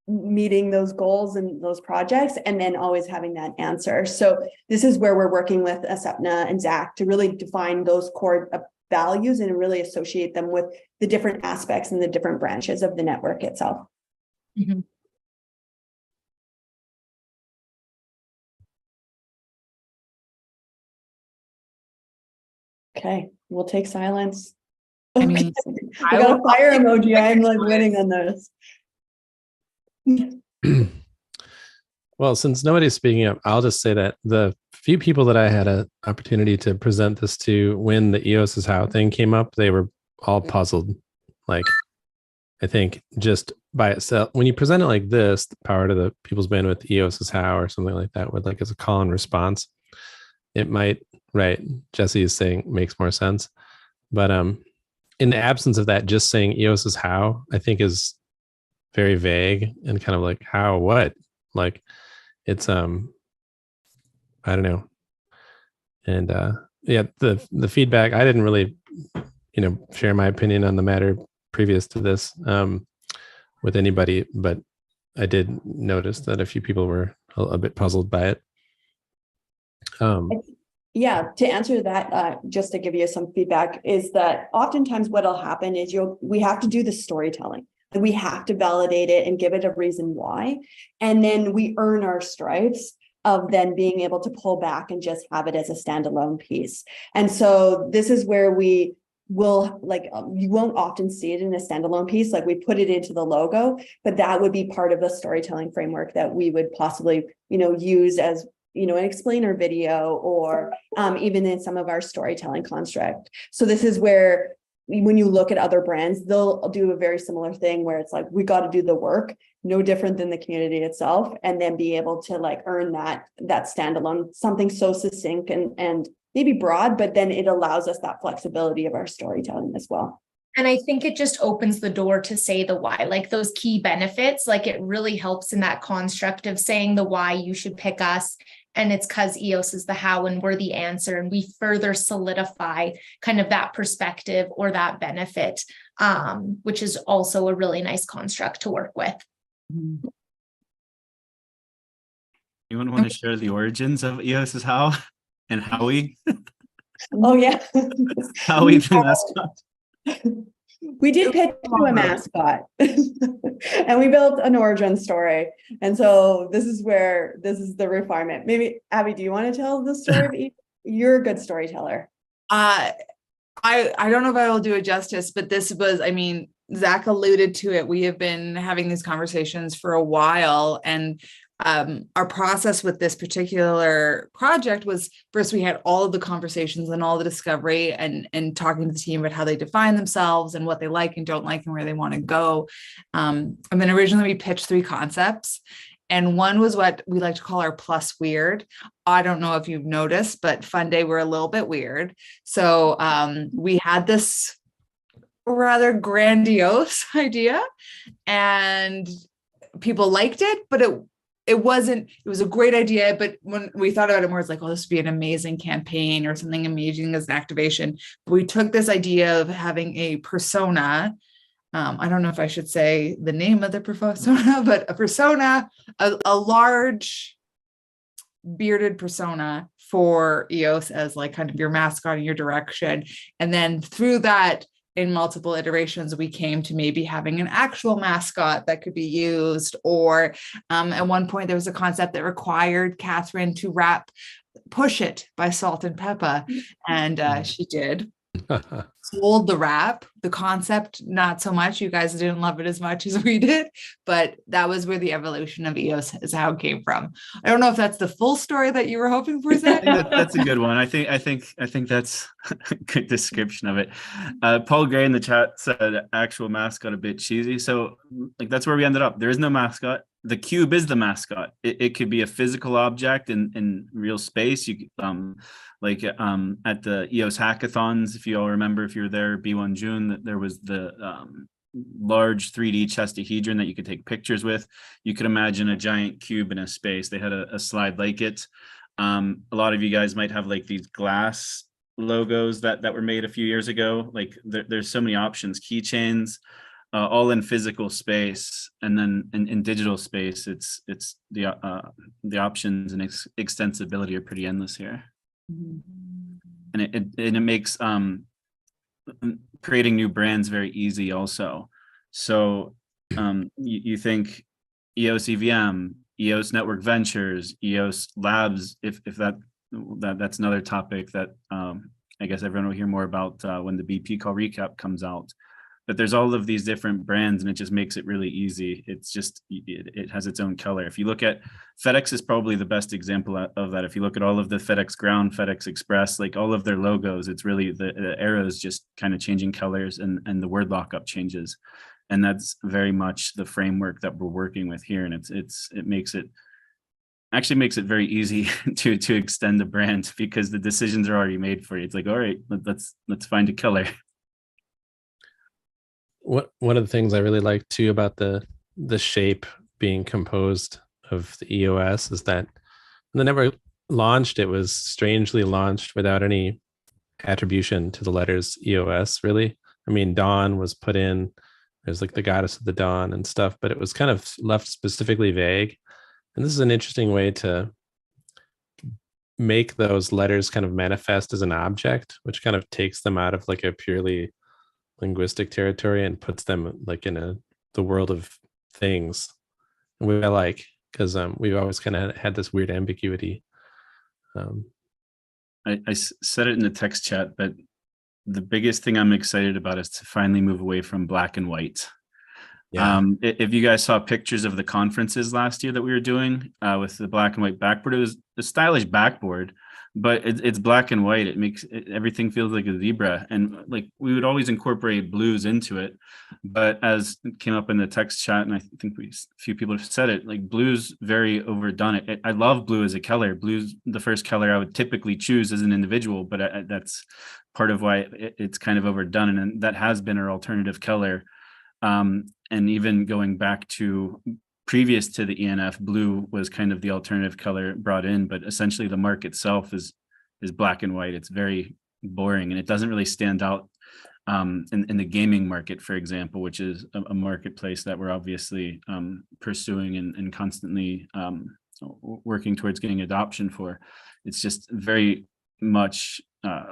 meeting those goals and those projects, and then always having that answer. So this is where we're working with Asepna and Zach to really define those core values and really associate them with the different aspects and the different branches of the network itself. Mm-hmm. Okay, we'll take silence. I mean, I got a fire emoji. I'm like winning on this. Well, since nobody's speaking up, I'll just say that the few people that I had an opportunity to present this to when the EOS is how thing came up, they were all puzzled. Like, I think just by itself, when you present it like this, the power to the people's bandwidth, EOS is how, or something like that, with like as a call and response, it might, right? Jesse is saying makes more sense. But in the absence of that, just saying EOS is how, I think is very vague and kind of like how, what, like it's I don't know. And yeah, the feedback, I didn't really share my opinion on the matter previous to this with anybody, but I did notice that a few people were a bit puzzled by it. Yeah, to answer that, just to give you some feedback, is that oftentimes what'll happen is we have to do the storytelling. We have to validate it and give it a reason why. And then we earn our stripes of then being able to pull back and just have it as a standalone piece. And so this is where we will, like, you won't often see it in a standalone piece, like we put it into the logo, but that would be part of the storytelling framework that we would possibly, use as an explainer video or even in some of our storytelling construct. So this is where when you look at other brands, they'll do a very similar thing where it's like, we got to do the work, no different than the community itself, and then be able to like earn that standalone, something so succinct and maybe broad, but then it allows us that flexibility of our storytelling as well. And I think it just opens the door to say the why, like those key benefits, like it really helps in that construct of saying the why you should pick us. And it's because EOS is the how and we're the answer. And we further solidify kind of that perspective or that benefit, which is also a really nice construct to work with. Anyone want to share the origins of EOS is how and Howie? Oh, yeah. Howie the mascot. We did pitch to a mascot and we built an origin story. And so this is the refinement. Maybe Abby, do you want to tell the story? You're a good storyteller. I don't know if I will do it justice, but this was, Zach alluded to it. We have been having these conversations for a while, and our process with this particular project was, first we had all of the conversations and all the discovery and talking to the team about how they define themselves and what they like and don't like and where they want to go. And then originally we pitched 3 concepts. And one was what we like to call our plus weird. I don't know if you've noticed, but FunDay, we're a little bit weird. So we had this rather grandiose idea and people liked it, but it was a great idea, but when we thought about it more, it's like, oh, this would be an amazing campaign or something amazing as an activation. But we took this idea of having a persona. I don't know if I should say the name of the persona, but a persona, a large bearded persona for EOS as like kind of your mascot and your direction. And then through that, in multiple iterations, we came to maybe having an actual mascot that could be used, or at one point there was a concept that required Catherine to rap "Push It" by Salt and Peppa, and she did. Sold the rap, the concept, not so much. You guys didn't love it as much as we did, but that was where the evolution of EOS is how it came from. I don't know if that's the full story that you were hoping for, Zach. That's a good one. I think that's a good description of it. Paul Gray in the chat said actual mascot a bit cheesy. So like that's where we ended up. There is no mascot. the cube is the mascot. It could be a physical object in real space. You like at the EOS hackathons, if you all remember, if you were there, B1 June, that there was the large 3D chestahedron that you could take pictures with. You could imagine a giant cube in a space. They had a slide like it. A lot of you guys might have like these glass logos that were made a few years ago. Like there's so many options, keychains, all in physical space, and then in digital space, it's the options and extensibility are pretty endless here. And it makes creating new brands very easy also. So you think EOS EVM, EOS Network Ventures, EOS Labs, if that's another topic that I guess everyone will hear more about when the BP call recap comes out. But there's all of these different brands, and it just makes it really easy. It's just, it has its own color. If you look at FedEx is probably the best example of that. If you look at all of the FedEx Ground, FedEx Express, like all of their logos, it's really the arrows just kind of changing colors, and the word lockup changes. And that's very much the framework that we're working with here. And it makes it very easy to extend the brand, because the decisions are already made for you. It's like, all right, let's find a color. One of the things I really like too about the shape being composed of the EOS is that when they never launched, it was strangely launched without any attribution to the letters EOS, really. I mean, Dawn was put in, there's like the goddess of the dawn and stuff, but it was kind of left specifically vague. And this is an interesting way to make those letters kind of manifest as an object, which kind of takes them out of like a purely linguistic territory and puts them like in the world of things, which I like, because we've always kind of had this weird ambiguity. I said it in the text chat, but the biggest thing I'm excited about is to finally move away from black and white. Yeah. If you guys saw pictures of the conferences last year that we were doing with the black and white backboard, it was a stylish backboard, but it's black and white. It makes everything feels like a zebra. And like we would always incorporate blues into it. But as it came up in the text chat, and I think a few people have said it, like blue's very overdone. I love blue as a color. Blue's the first color I would typically choose as an individual, but that's part of why it's kind of overdone. And that has been our alternative color. And even going back to previous to the ENF, blue was kind of the alternative color brought in, but essentially the mark itself is black and white. It's very boring, and it doesn't really stand out in the gaming market, for example, which is a marketplace that we're obviously pursuing and constantly working towards getting adoption for. It's just very much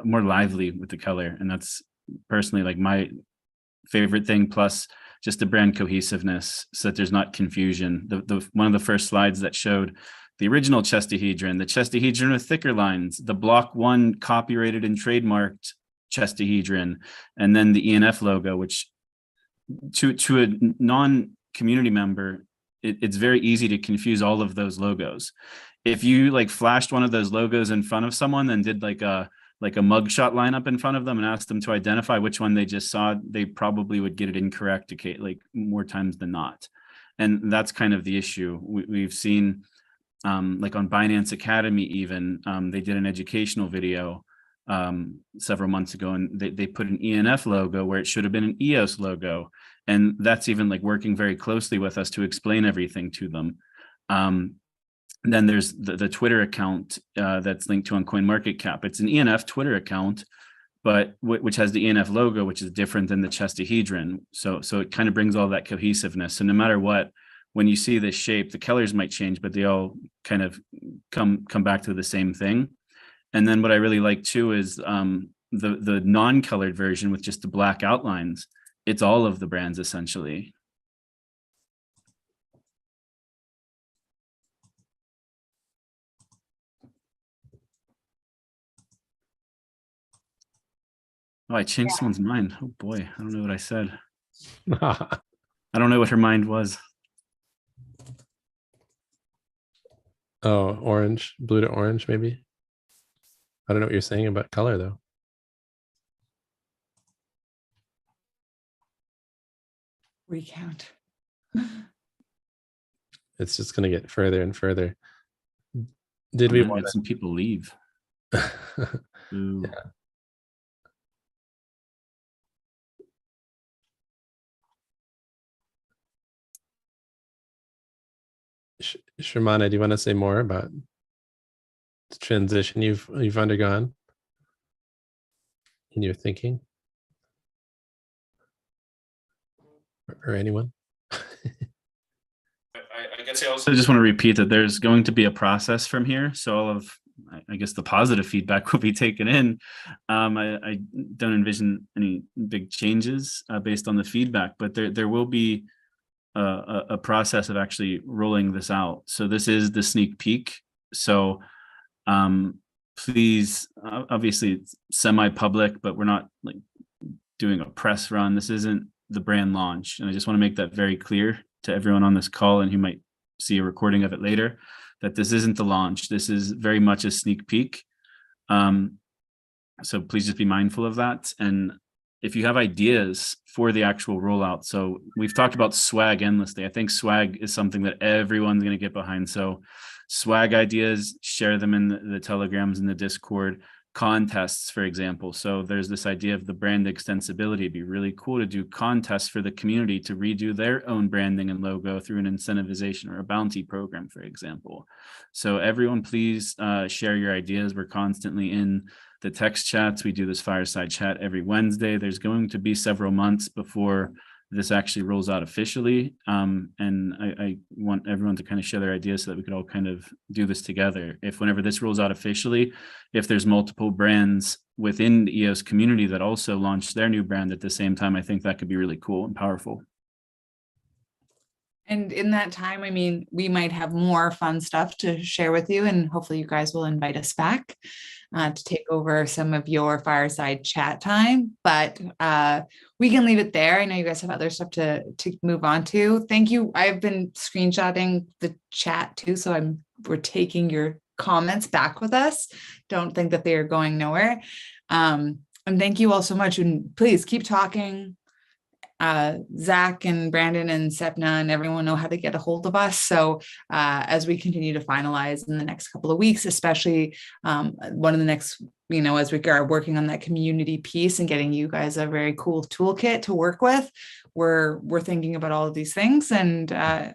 more lively with the color, and that's personally like my favorite thing, plus just the brand cohesiveness so that there's not confusion. The one of the first slides that showed the original chestahedron, the chestahedron with thicker lines, the block 1 copyrighted and trademarked chestahedron, and then the ENF logo, which to a non-community member, it's very easy to confuse all of those logos. If you like flashed one of those logos in front of someone and did like a mugshot lineup in front of them and asked them to identify which one they just saw, they probably would get it incorrect, like more times than not. And that's kind of the issue. We've seen like on Binance Academy, even they did an educational video several months ago, and they put an ENF logo where it should have been an EOS logo. And that's even like working very closely with us to explain everything to them. Then there's the Twitter account that's linked to on CoinMarketCap. It's an ENF Twitter account, but which has the ENF logo, which is different than the chestahedron. So it kind of brings all that cohesiveness. So no matter what, when you see this shape, the colors might change, but they all kind of come back to the same thing. And then what I really like too is the non-colored version with just the black outlines. It's all of the brands essentially. Oh, I changed someone's mind. Oh boy, I don't know what I said. I don't know what her mind was. Oh, orange, blue to orange, maybe. I don't know what you're saying about color though. Recount. it's just going to get further and further. Did we want some people leave? Ooh. Yeah. Shermana, do you want to say more about the transition you've undergone in your thinking, or anyone? I guess I also just want to repeat that there's going to be a process from here. So all of, I guess, the positive feedback will be taken in. I don't envision any big changes based on the feedback, but there will be a process of actually rolling this out. So this is the sneak peek. So please, obviously it's semi-public, but we're not like doing a press run. This isn't the brand launch. And I just want to make that very clear to everyone on this call and who might see a recording of it later, that this isn't the launch. This is very much a sneak peek. So please just be mindful of that. And if you have ideas for the actual rollout, so we've talked about swag endlessly. I think swag is something that everyone's going to get behind. So swag ideas, share them in the Telegrams and the Discord. Contests, for example. So there's this idea of the brand extensibility. It'd be really cool to do contests for the community to redo their own branding and logo through an incentivization or a bounty program, for example. So everyone, please share your ideas. We're constantly in the text chats. We do this fireside chat every Wednesday. There's going to be several months before this actually rolls out officially. And I want everyone to kind of share their ideas so that we could all kind of do this together. If whenever this rolls out officially, if there's multiple brands within the EOS community that also launch their new brand at the same time, I think that could be really cool and powerful. And in that time, I mean, we might have more fun stuff to share with you, and hopefully you guys will invite us back to take over some of your fireside chat time. But we can leave it there. I know you guys have other stuff to move on to. Thank you. I've been screenshotting the chat too, so we're taking your comments back with us. Don't think that they are going nowhere. And thank you all so much. And please keep talking. Zach and Brandon and Sepna and everyone know how to get a hold of us. So as we continue to finalize in the next couple of weeks, especially one of the next, as we are working on that community piece and getting you guys a very cool toolkit to work with, we're thinking about all of these things and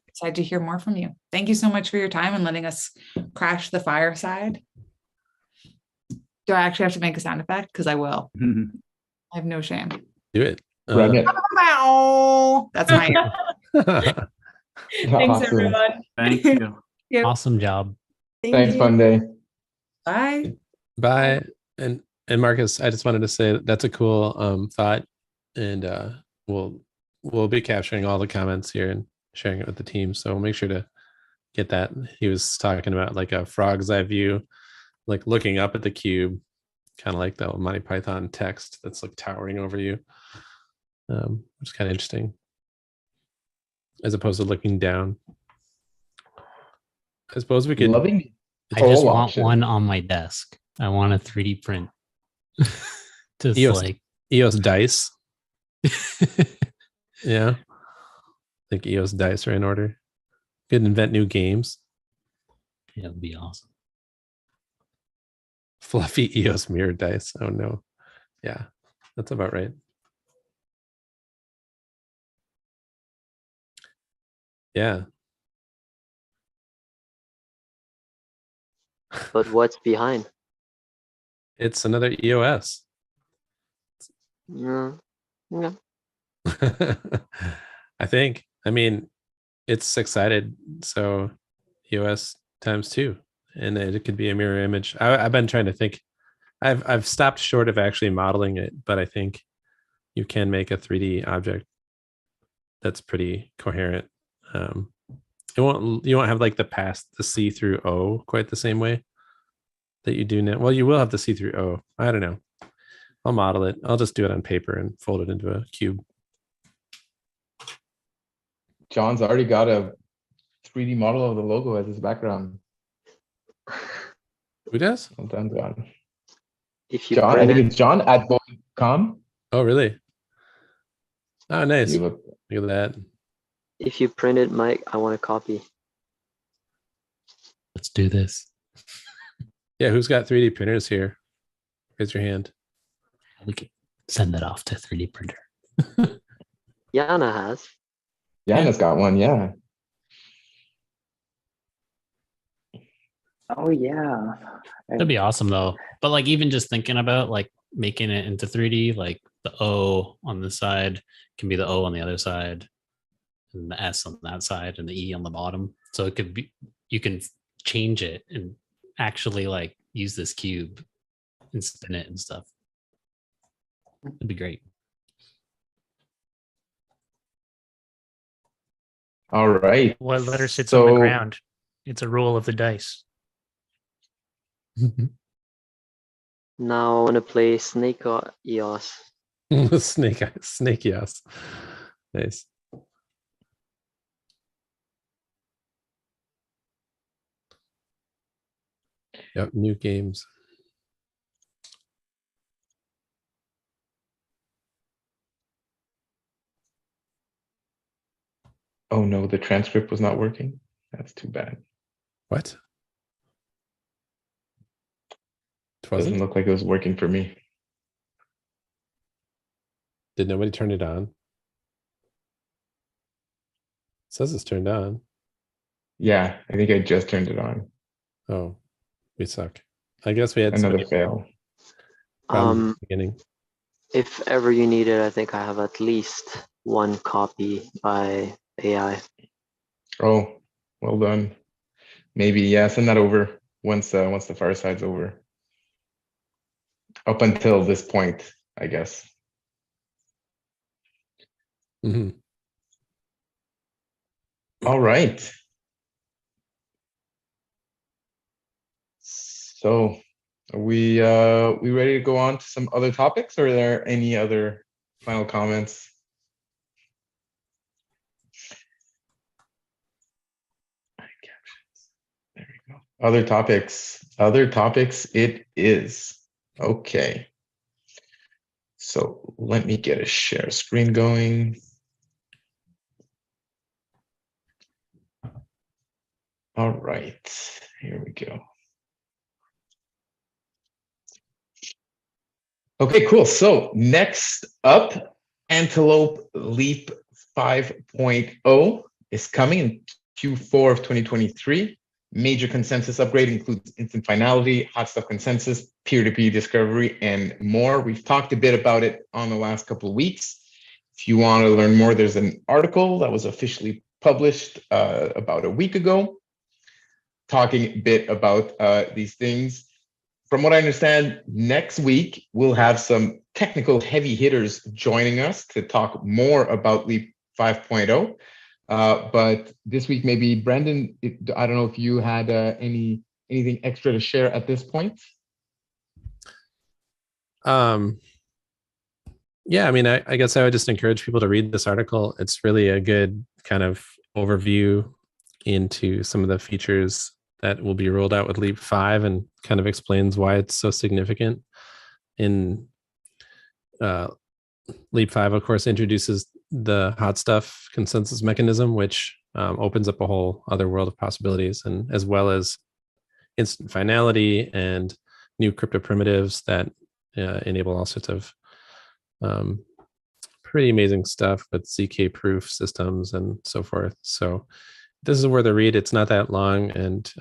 excited to hear more from you. Thank you so much for your time and letting us crash the fireside. Do I actually have to make a sound effect? Because I will. I have no shame. Do it. That's my Thanks, everyone. Thank you. Awesome job. Thanks, FunDay. Bye. And Marcus, I just wanted to say that's a cool thought, and we'll be capturing all the comments here and sharing it with the team. So we'll make sure to get that. He was talking about like a frog's eye view, like looking up at the cube, kind of like the Monty Python text that's like towering over you. Which is kind of interesting, as opposed to looking down. I suppose we could. I just want one on my desk. I want a 3D print. Just like EOS dice. Yeah, I think EOS dice are in order. Could invent new games. Yeah, it'd be awesome. Fluffy EOS mirror dice. Oh no. Yeah, that's about right. Yeah. But what's behind? It's another EOS. Yeah. I think. I mean, it's 6-sided, so EOS times 2, and it could be a mirror image. I've been trying to think. I've stopped short of actually modeling it, but I think you can make a 3D object that's pretty coherent. You won't have like the C through O quite the same way that you do now. Well, you will have the C through O. I don't know. I'll model it. I'll just do it on paper and fold it into a cube. John's already got a 3D model of the logo as his background. Who does? Well done, John. If you John, I think it's John at Bold.com. Oh, really? Oh, nice. Look at that. If you print it, Mike, I want a copy. Let's do this. Yeah, who's got 3D printers here? Raise your hand. We can send that off to 3D printer. Yana has. Yana's got one, yeah. Oh yeah. That'd be awesome though. But like even just thinking about like making it into 3D, like the O on this side can be the O on the other side, and the S on that side, and the E on the bottom. So it could be, you can change it and actually like use this cube and spin it and stuff. It'd be great. All right. What letter sits on the ground? It's a roll of the dice. Now I want to play Snake or EOS. Snake EOS. Nice. Yep, new games. Oh no, the transcript was not working. That's too bad. What? Doesn't look like it was working for me. Did nobody turn it on? It says it's turned on. Yeah, I think I just turned it on. Oh, we suck. I guess we had Another fail. From the beginning. If ever you need it, I think I have at least one copy by AI. Oh, well done. Maybe, yeah, send that over once the fireside's over. Up until this point, I guess. Mm-hmm. All right. So are we ready to go on to some other topics, or are there any other final comments? There we go. Other topics it is. Okay. So let me get a share screen going. All right, here we go. Okay, cool. So next up, Antelope Leap 5.0 is coming in Q4 of 2023. Major consensus upgrade includes instant finality, hot stuff consensus, peer-to-peer discovery, and more. We've talked a bit about it on the last couple of weeks. If you want to learn more, there's an article that was officially published about a week ago, talking a bit about these things. From what I understand, next week, we'll have some technical heavy hitters joining us to talk more about Leap 5.0. But this week, maybe Brandon, I don't know if you had anything extra to share at this point. Yeah, I mean, I guess I would just encourage people to read this article. It's really a good kind of overview into some of the features that will be rolled out with Leap 5 and kind of explains why it's so significant. In Leap 5, of course, introduces the hot stuff consensus mechanism, which opens up a whole other world of possibilities, and as well as instant finality and new crypto primitives that enable all sorts of pretty amazing stuff with ZK proof systems and so forth. So this is worth a read. It's not that long, and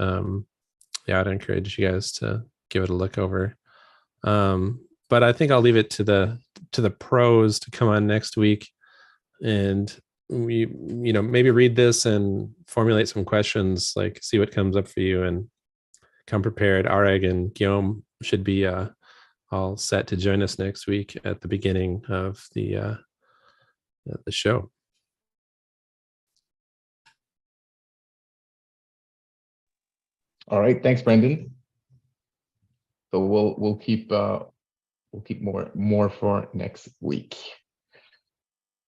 yeah, I'd encourage you guys to give it a look over. But I think I'll leave it to the pros to come on next week, and we maybe read this and formulate some questions, like see what comes up for you, and come prepared. Areg and Guillaume should be all set to join us next week at the beginning of the show. All right, thanks, Brendan. So we'll keep more for next week.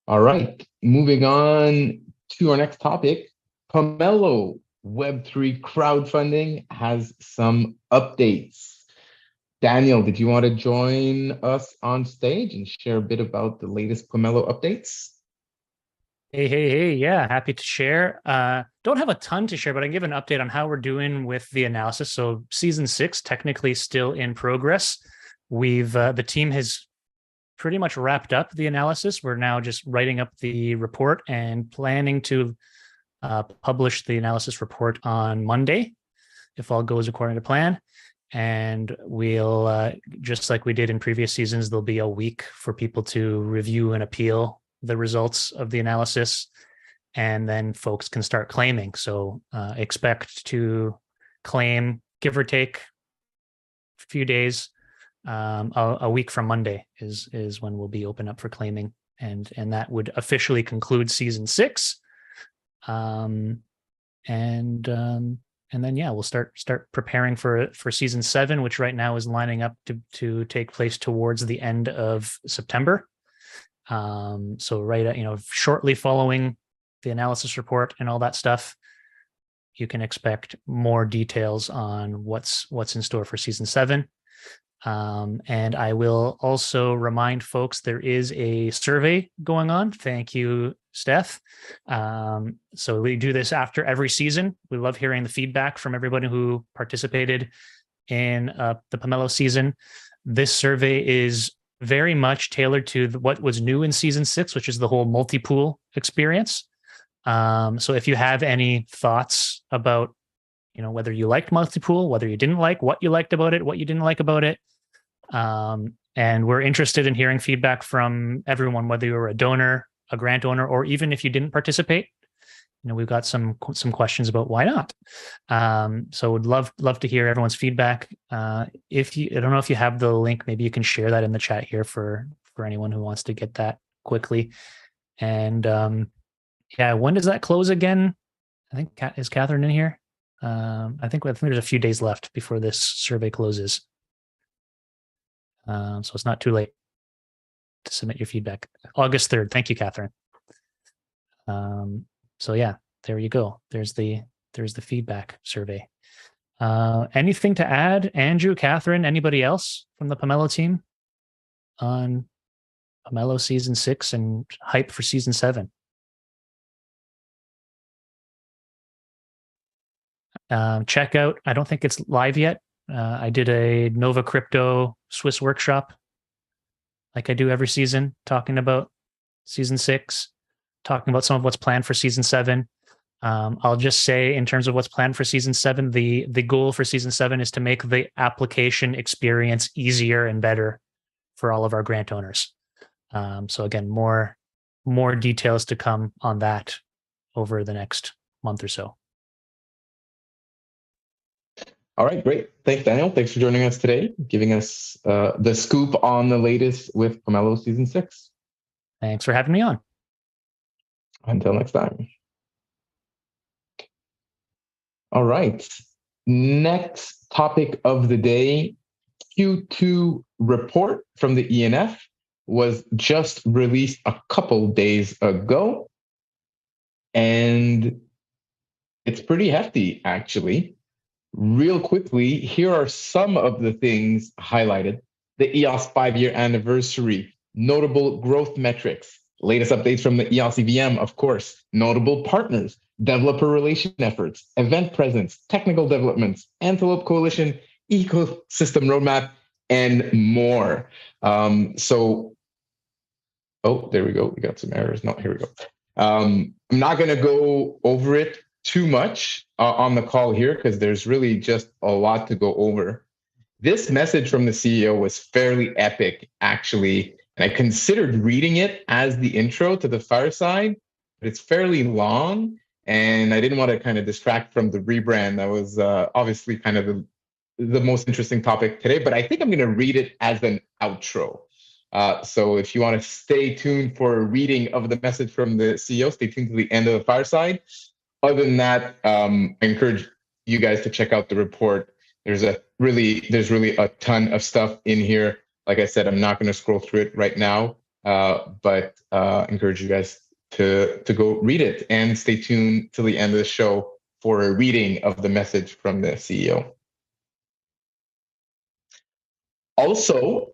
All right, moving on to our next topic. Pomelo Web3 crowdfunding has some updates. Daniel, did you want to join us on stage and share a bit about the latest Pomelo updates? Hey. Yeah, happy to share. Don't have a ton to share, but I can give an update on how we're doing with the analysis. So season 6, technically still in progress. The team has pretty much wrapped up the analysis. We're now just writing up the report and planning to publish the analysis report on Monday, if all goes according to plan. And we'll, just like we did in previous seasons, there'll be a week for people to review and appeal the results of the analysis, and then folks can start claiming. So expect to claim, give or take a few days. A week from Monday is when we'll be open up for claiming, and that would officially conclude season 6. And then we'll start preparing for season 7, which right now is lining up to take place towards the end of September. So right, shortly following the analysis report and all that stuff, you can expect more details on what's in store for season 7. And I will also remind folks there is a survey going on. Thank you, Steph. So we do this after every season. We love hearing the feedback from everybody who participated in the Pomelo season. This survey is very much tailored to what was new in season 6, which is the whole multi-pool experience. So if you have any thoughts about, whether you liked multi-pool, whether you didn't like, what you liked about it, what you didn't like about it, and we're interested in hearing feedback from everyone, whether you're a donor, a grant owner, or even if you didn't participate. We've got some questions about why not. So would love to hear everyone's feedback. I don't know if you have the link, maybe you can share that in the chat here for anyone who wants to get that quickly. And when does that close again? I think is Catherine in here? I think there's a few days left before this survey closes. So it's not too late to submit your feedback. August 3rd. Thank you, Catherine. So there you go. There's the feedback survey. Anything to add, Andrew, Catherine, anybody else from the Pomelo team on Pomelo season 6 and hype for season 7? Check out, I don't think it's live yet. I did a Nova Crypto Swiss workshop like I do every season, talking about season 6, talking about some of what's planned for season 7. I'll just say, in terms of what's planned for season 7, the goal for season 7 is to make the application experience easier and better for all of our grant owners. So again, more details to come on that over the next month or so. All right, great. Thanks, Daniel. Thanks for joining us today, giving us the scoop on the latest with Pomelo season 6. Thanks for having me on. Until next time. All right. Next topic of the day, Q2 report from the ENF was just released a couple days ago. And it's pretty hefty, actually. Real quickly, here are some of the things highlighted. The EOS 5-year anniversary, notable growth metrics, latest updates from the EOS EVM, of course, notable partners, developer relation efforts, event presence, technical developments, Antelope Coalition, ecosystem roadmap, and more. There we go. We got some errors. No, here we go. I'm not going to go over it too much on the call here because there's really just a lot to go over. This message from the CEO was fairly epic, actually, and I considered reading it as the intro to the fireside, but it's fairly long, and I didn't want to kind of distract from the rebrand. That was obviously kind of the most interesting topic today, but I think I'm going to read it as an outro. So if you want to stay tuned for a reading of the message from the CEO, stay tuned to the end of the fireside. Other than that, I encourage you guys to check out the report. There's really a ton of stuff in here. Like I said, I'm not going to scroll through it right now, but encourage you guys to go read it and stay tuned till the end of the show for a reading of the message from the CEO. Also,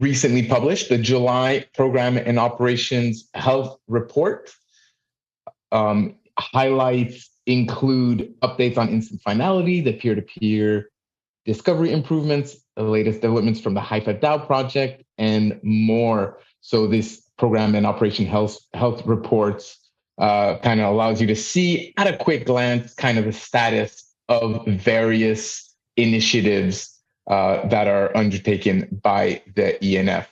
recently published the July Program and Operations Health Report. Highlights include updates on instant finality, the peer-to-peer discovery improvements, the latest developments from the HiFi DAO project, and more. So this program and operation health reports kind of allows you to see at a quick glance kind of the status of various initiatives that are undertaken by the ENF.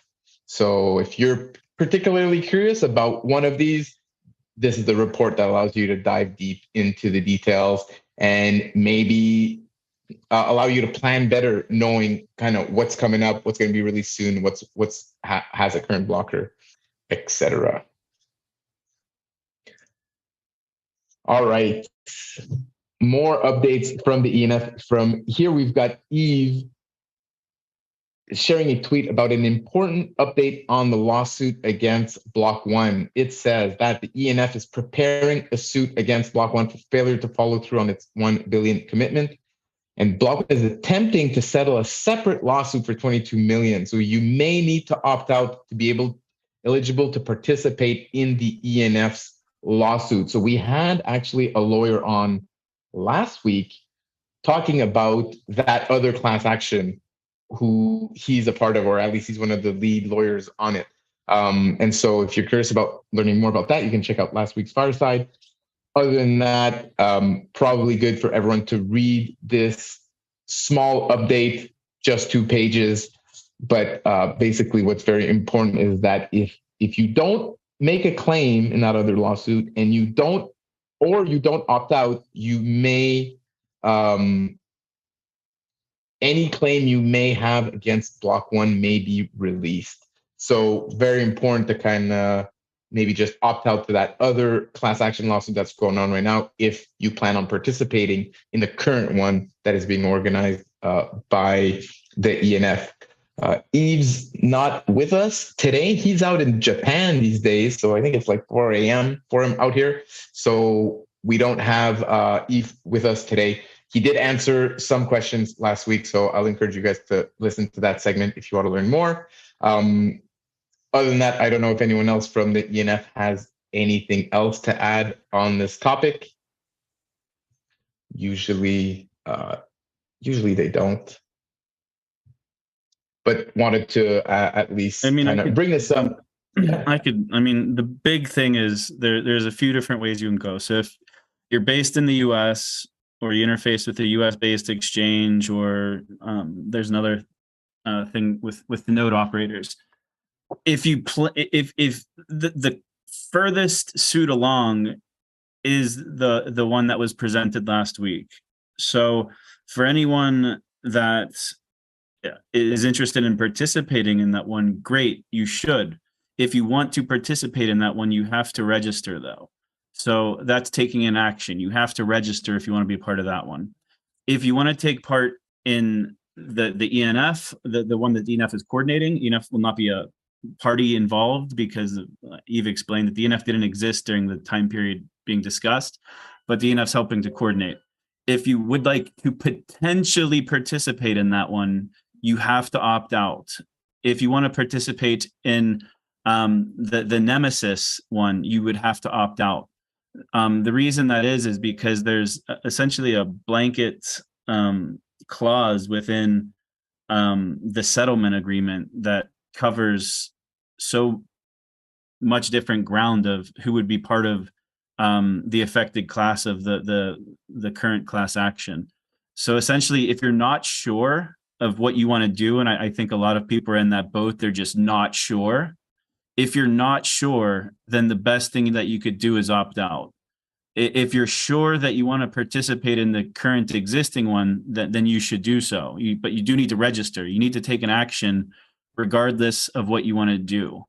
So if you're particularly curious about one of these, this is the report that allows you to dive deep into the details and maybe allow you to plan better, knowing kind of what's coming up, what's going to be released soon, what's has a current blocker, etc. All right, more updates from the ENF. From here, we've got Yves sharing a tweet about an important update on the lawsuit against Block One. It says that the ENF is preparing a suit against Block One for failure to follow through on its 1 billion commitment. And Block One is attempting to settle a separate lawsuit for 22 million. So you may need to opt out to be eligible to participate in the ENF's lawsuit. So we had actually a lawyer on last week talking about that other class action who he's a part of, or at least he's one of the lead lawyers on it. And so if you're curious about learning more about that, you can check out last week's Fireside. Other than that, probably good for everyone to read this small update, just 2 pages. But basically what's very important is that if you don't make a claim in that other lawsuit and you don't opt out, you may, any claim you may have against Block One may be released. So very important to kind of maybe just opt out to that other class action lawsuit that's going on right now if you plan on participating in the current one that is being organized by the ENF. Yves not with us today. He's out in Japan these days, so I think it's like 4 a.m. for him out here. So we don't have Yves with us today. He did answer some questions last week, so I'll encourage you guys to listen to that segment if you want to learn more. Other than that, I don't know if anyone else from the ENF has anything else to add on this topic. Usually they don't. But wanted to at least bring this up. The big thing is there's a few different ways you can go. So if you're based in the US or you interface with a US based exchange, or there's another thing with the node operators. If the furthest suit along is the one that was presented last week. So for anyone that is interested in participating in that one, great, you should. If you want to participate in that one, you have to register though. So that's taking an action. You have to register if you want to be a part of that one. If you want to take part in the ENF, the one that the ENF is coordinating, ENF will not be a party involved because Yves explained that the ENF didn't exist during the time period being discussed, but the ENF's helping to coordinate. If you would like to potentially participate in that one, you have to opt out. If you want to participate in the Nemesis one, you would have to opt out. The reason that is because there's essentially a blanket clause within the settlement agreement that covers so much different ground of who would be part of the affected class of the current class action. So essentially, if you're not sure of what you want to do, and I think a lot of people are in that boat, they're just not sure. If you're not sure, then the best thing that you could do is opt out. If you're sure that you want to participate in the current existing one, then you should do so. But you do need to register. You need to take an action regardless of what you want to do.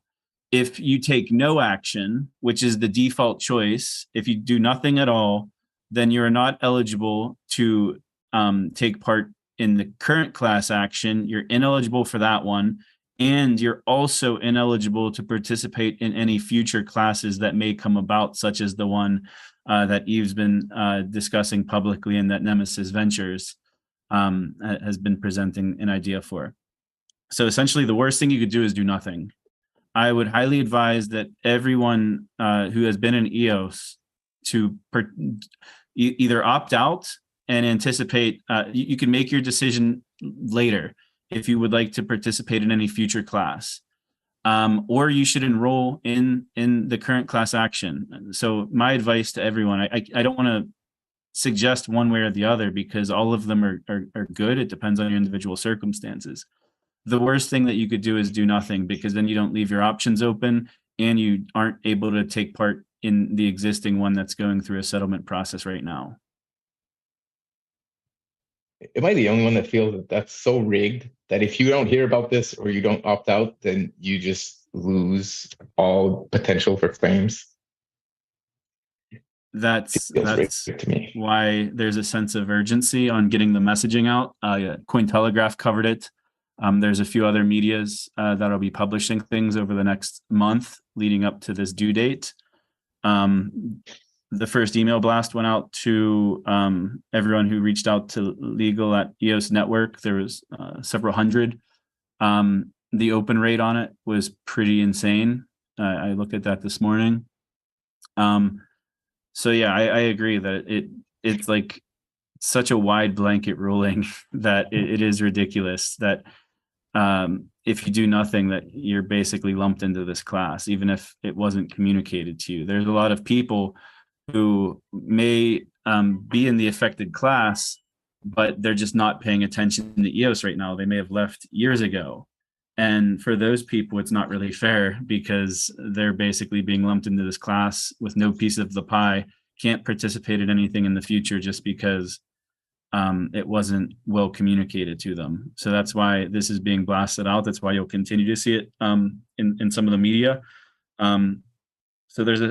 If you take no action, which is the default choice, if you do nothing at all, then you're not eligible to take part in the current class action. You're ineligible for that one. And you're also ineligible to participate in any future classes that may come about, such as the one that Yves been discussing publicly and that Nemesis Ventures has been presenting an idea for. So essentially, the worst thing you could do is do nothing. I would highly advise that everyone who has been in EOS to either opt out and anticipate. You can make your decision later if you would like to participate in any future class, or you should enroll in the current class action. So my advice to everyone, I don't want to suggest one way or the other because all of them are good. It depends on your individual circumstances. The worst thing that you could do is do nothing, because then you don't leave your options open and you aren't able to take part in the existing one that's going through a settlement process right now. Am I the only one that feels that that's so rigged that if you don't hear about this or you don't opt out, then you just lose all potential for claims? That's to me. Why there's a sense of urgency on getting the messaging out. Cointelegraph covered it. There's a few other medias that'll be publishing things over the next month leading up to this due date. The first email blast went out to everyone who reached out to legal at EOS Network. There was several hundred. The open rate on it was pretty insane. I looked at that this morning. So yeah, I agree that it's like such a wide blanket ruling that it is ridiculous that if you do nothing, that you're basically lumped into this class, even if it wasn't communicated to you. There's a lot of people who may be in the affected class, but they're just not paying attention to EOS right now. They may have left years ago. And for those people, it's not really fair because they're basically being lumped into this class with no piece of the pie, can't participate in anything in the future just because it wasn't well communicated to them. So that's why this is being blasted out. That's why you'll continue to see it in some of the media. So there's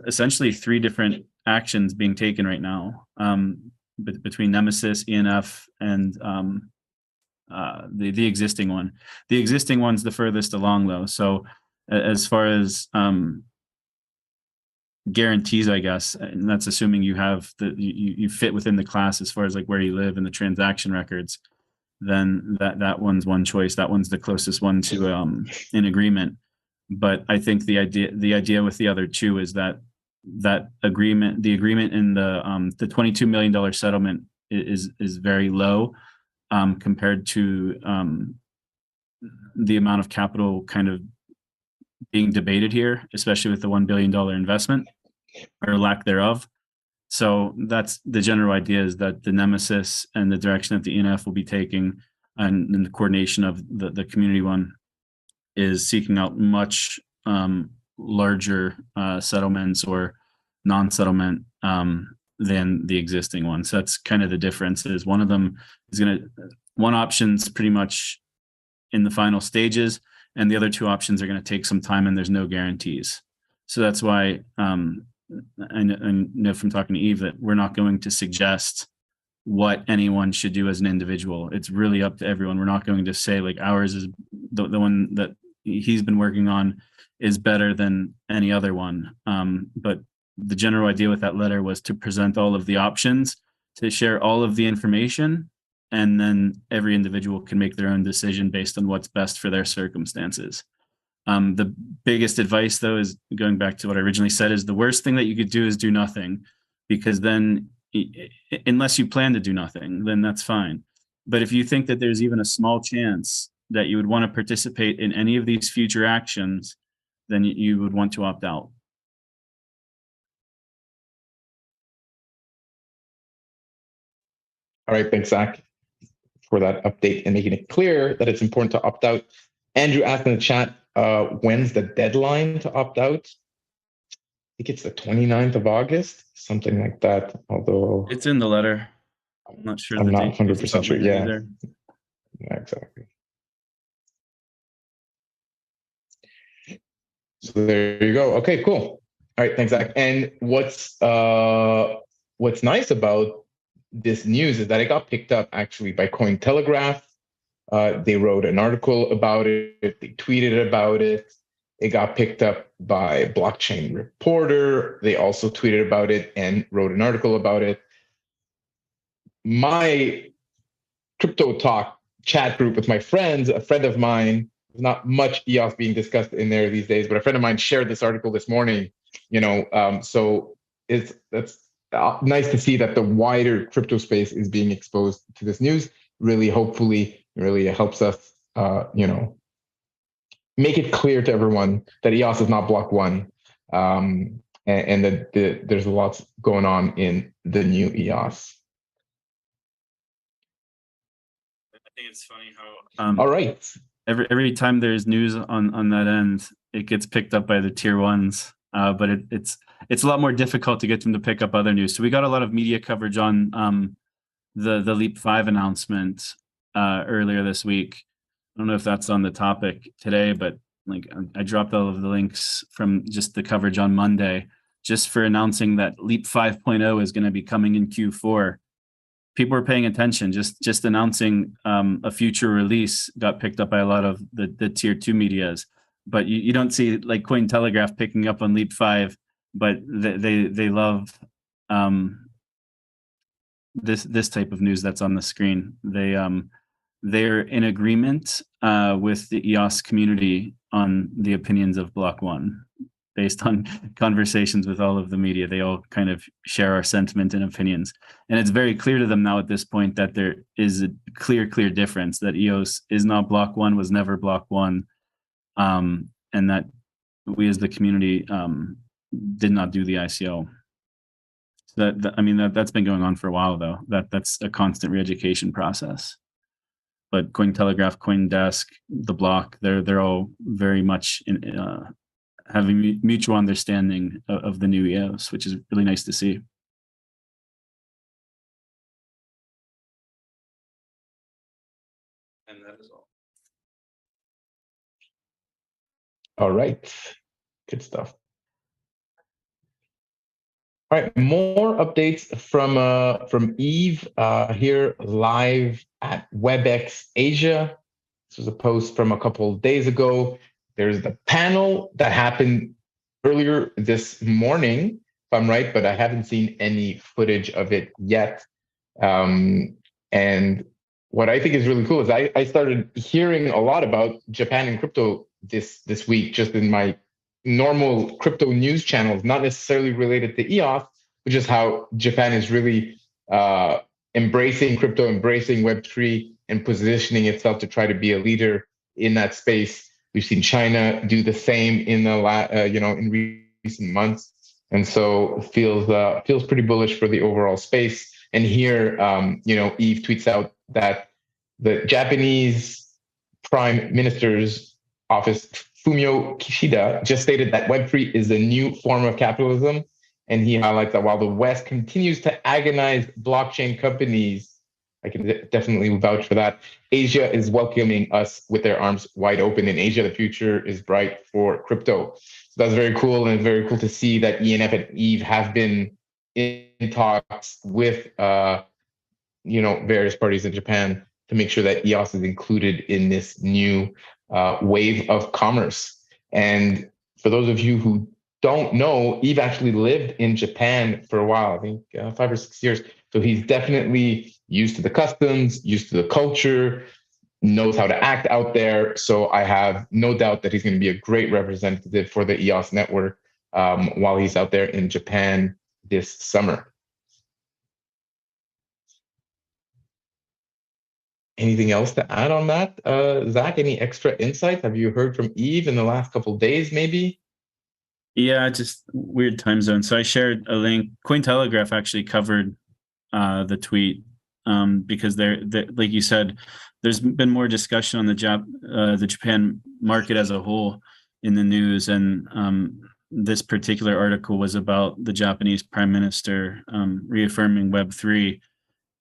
essentially 3 different actions being taken right now between Nemesis, ENF, and the existing one. The existing one's the furthest along though. So as far as guarantees, I guess, and that's assuming you have you fit within the class as far as like where you live and the transaction records, then that one's one choice. That one's the closest one to an agreement. But I think the idea with the other 2 is that the agreement in the $22 million settlement is very low compared to the amount of capital kind of being debated here, especially with the $1 billion investment or lack thereof. So that's the general idea, is that the Nemesis and the direction that the ENF will be taking and the coordination of the community one is seeking out much larger settlements or non-settlement than the existing one. So that's kind of the difference. Is one of them is one option's pretty much in the final stages, and the other 2 options are going to take some time and there's no guarantees. So that's why I know from talking to Yves that we're not going to suggest what anyone should do as an individual. It's really up to everyone. We're not going to say like ours is the one that he's been working on is better than any other one. But the general idea with that letter was to present all of the options, to share all of the information, and then every individual can make their own decision based on what's best for their circumstances. The biggest advice, though, is going back to what I originally said, is the worst thing that you could do is do nothing, because then unless you plan to do nothing, then that's fine. But if you think that there's even a small chance that you would want to participate in any of these future actions, then you would want to opt out. All right, thanks, Zach, for that update and making it clear that it's important to opt out. Andrew asked in the chat, when's the deadline to opt out? I think it's the 29th of August, something like that. Although it's in the letter. I'm not sure. I'm not 100% sure. Yeah, exactly. So there you go. Okay, cool. All right, thanks, Zach. And what's nice about this news is that it got picked up actually by Cointelegraph. They wrote an article about it. They tweeted about it. It got picked up by Blockchain Reporter. They also tweeted about it and wrote an article about it. My crypto talk chat group with my friends, a friend of mine, there's not much EOS being discussed in there these days, but a friend of mine shared this article this morning, so that's nice to see that the wider crypto space is being exposed to this news. Really, hopefully, really helps us, make it clear to everyone that EOS is not block one, and that there's lots going on in the new EOS. I think it's funny how all right, every time there's news on that end, it gets picked up by the tier ones, but it's a lot more difficult to get them to pick up other news. So we got a lot of media coverage on the Leap 5 announcement earlier this week. I don't know if that's on the topic today, but like I dropped all of the links from just the coverage on Monday, just for announcing that Leap 5.0 is going to be coming in Q4. People are paying attention. Just announcing a future release got picked up by a lot of the tier 2 medias, but you don't see like Cointelegraph picking up on Leap 5, but they love this type of news that's on the screen. They're in agreement with the EOS community on the opinions of Block One, based on conversations with all of the media. They all kind of share our sentiment and opinions. And it's very clear to them now at this point that there is a clear difference, that EOS is not Block One, was never Block One, and that we as the community did not do the ICO. So that's been going on for a while, though. That's a constant re-education process. But Cointelegraph, CoinDesk, the block, they're all very much having mutual understanding of the new EOS, which is really nice to see. And that is all. All right, good stuff. All right, more updates from Yves here live at WebX Asia. This was a post from a couple of days ago. There's the panel that happened earlier this morning, if I'm right, but I haven't seen any footage of it yet. And what I think is really cool is I started hearing a lot about Japan and crypto this week, just in my normal crypto news channels, not necessarily related to EOS, but just how Japan is really embracing crypto, embracing Web3, and positioning itself to try to be a leader in that space. We've seen China do the same in in recent months, and so feels pretty bullish for the overall space. And here, Yves tweets out that the Japanese Prime Minister's office, Fumio Kishida, just stated that Web3 is a new form of capitalism. And he highlights that while the West continues to agonize blockchain companies, I can definitely vouch for that, Asia is welcoming us with their arms wide open. In Asia, the future is bright for crypto. So that's very cool, and it's very cool to see that ENF and Yves have been in talks with various parties in Japan to make sure that EOS is included in this new wave of commerce. And for those of you who don't know, Yves actually lived in Japan for a while, I think 5 or 6 years. So he's definitely used to the customs, used to the culture, knows how to act out there. So I have no doubt that he's going to be a great representative for the EOS network while he's out there in Japan this summer. Anything else to add on that? Zach, any extra insights? Have you heard from Yves in the last couple of days, maybe? Yeah, just weird time zone. So I shared a link. Cointelegraph actually covered the tweet because they're like you said, there's been more discussion on the Japan market as a whole in the news, and this particular article was about the Japanese Prime Minister reaffirming Web3,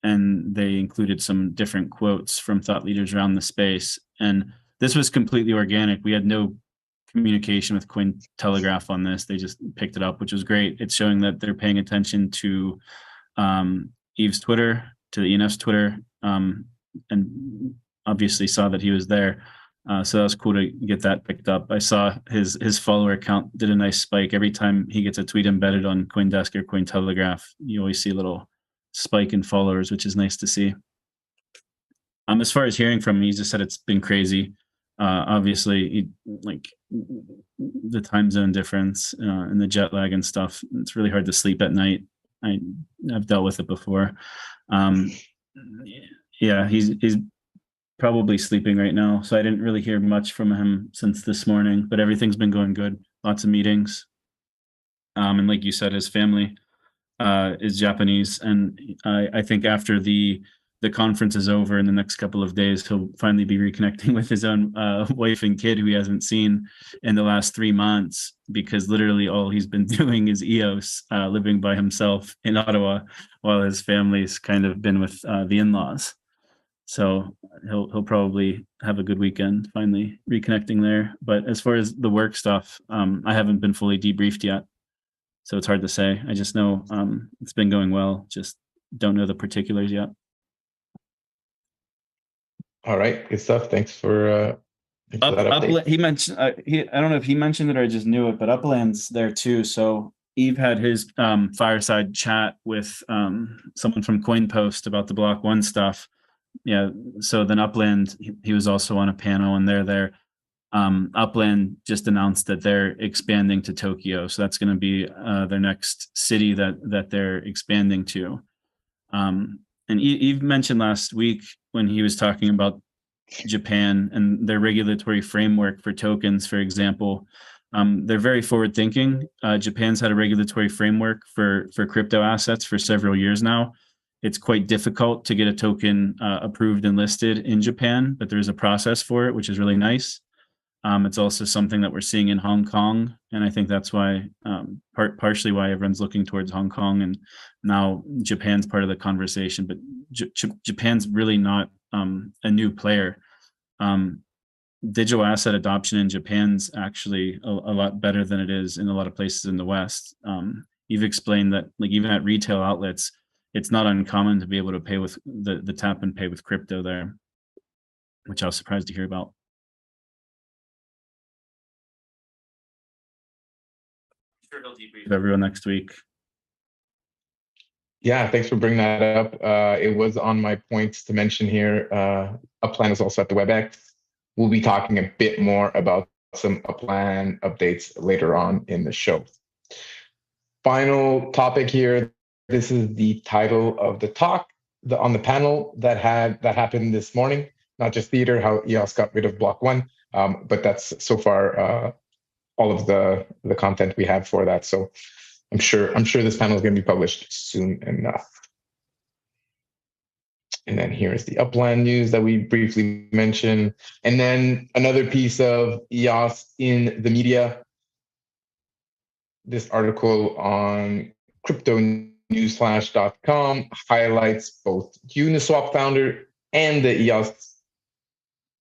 and they included some different quotes from thought leaders around the space. And this was completely organic. We had no communication with Cointelegraph on this. They just picked it up, which was great. It's showing that they're paying attention to Yves' Twitter, to the ENF's Twitter, and obviously saw that he was there. So that was cool to get that picked up. I saw his follower count did a nice spike. Every time he gets a tweet embedded on CoinDesk or Cointelegraph, you always see a little spike in followers, which is nice to see. As far as hearing from him, he just said it's been crazy. Obviously, like the time zone difference and the jet lag and stuff. It's really hard to sleep at night. I've dealt with it before. Yeah, he's probably sleeping right now. So I didn't really hear much from him since this morning, but everything's been going good. Lots of meetings. And like you said, his family is Japanese, and I think after the conference is over in the next couple of days, he'll finally be reconnecting with his own wife and kid who he hasn't seen in the last 3 months, because literally all he's been doing is EOS, living by himself in Ottawa while his family's kind of been with the in-laws. So he'll probably have a good weekend finally reconnecting there. But as far as the work stuff, I haven't been fully debriefed yet. So it's hard to say. I just know it's been going well. Just don't know the particulars yet. All right, good stuff. Thanks for that update. He mentioned. I don't know if he mentioned it or I just knew it, but Upland's there too. So Yves had his fireside chat with someone from CoinPost about the Block One stuff. Yeah. So then Upland, he was also on a panel, and they're there. Upland just announced that they're expanding to Tokyo, so that's going to be their next city that they're expanding to. And Yves mentioned last week when he was talking about Japan and their regulatory framework for tokens, for example. They're very forward thinking. Japan's had a regulatory framework for crypto assets for several years now. It's quite difficult to get a token approved and listed in Japan, but there's a process for it, which is really nice. It's also something that we're seeing in Hong Kong, and I think that's why, partially why everyone's looking towards Hong Kong, and now Japan's part of the conversation. But Japan's really not a new player. Digital asset adoption in Japan's actually a lot better than it is in a lot of places in the West. You've explained that, like, even at retail outlets, it's not uncommon to be able to pay with the tap and pay with crypto there, which I was surprised to hear about. Sure, he'll debrief everyone next week. Yeah, thanks for bringing that up. It was on my points to mention here. Upland is also at the WebX. We'll be talking a bit more about some Upland updates later on in the show. Final topic here. This is the title of the talk on the panel that happened this morning. Not just theater, how EOS got rid of Block One, but that's so far all of the content we have for that. So I'm sure this panel is going to be published soon enough. And then here's the Upland news that we briefly mentioned. And then another piece of EOS in the media. This article on CryptoNewsflash.com highlights both Uniswap founder and the EOS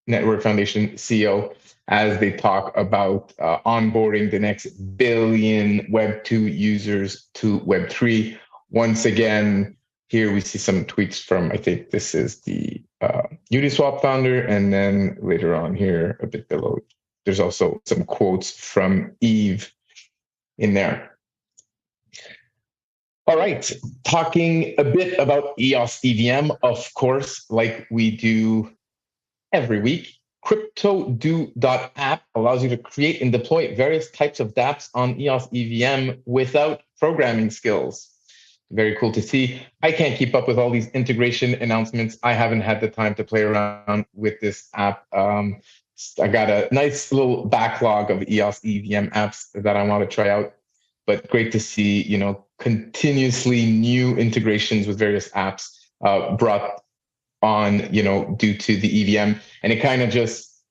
Network Foundation CEO as they talk about onboarding the next billion Web2 users to Web3. Once again, here we see some tweets from, I think this is the Uniswap founder, and then later on here, a bit below, there's also some quotes from Yves in there. All right, talking a bit about EOS EVM, of course, like we do every week. CryptoDo.app allows you to create and deploy various types of dApps on EOS EVM without programming skills. Very cool to see. I can't keep up with all these integration announcements. I haven't had the time to play around with this app. I got a nice little backlog of EOS EVM apps that I want to try out, but great to see, continuously new integrations with various apps brought on, due to the EVM. And it kind of just,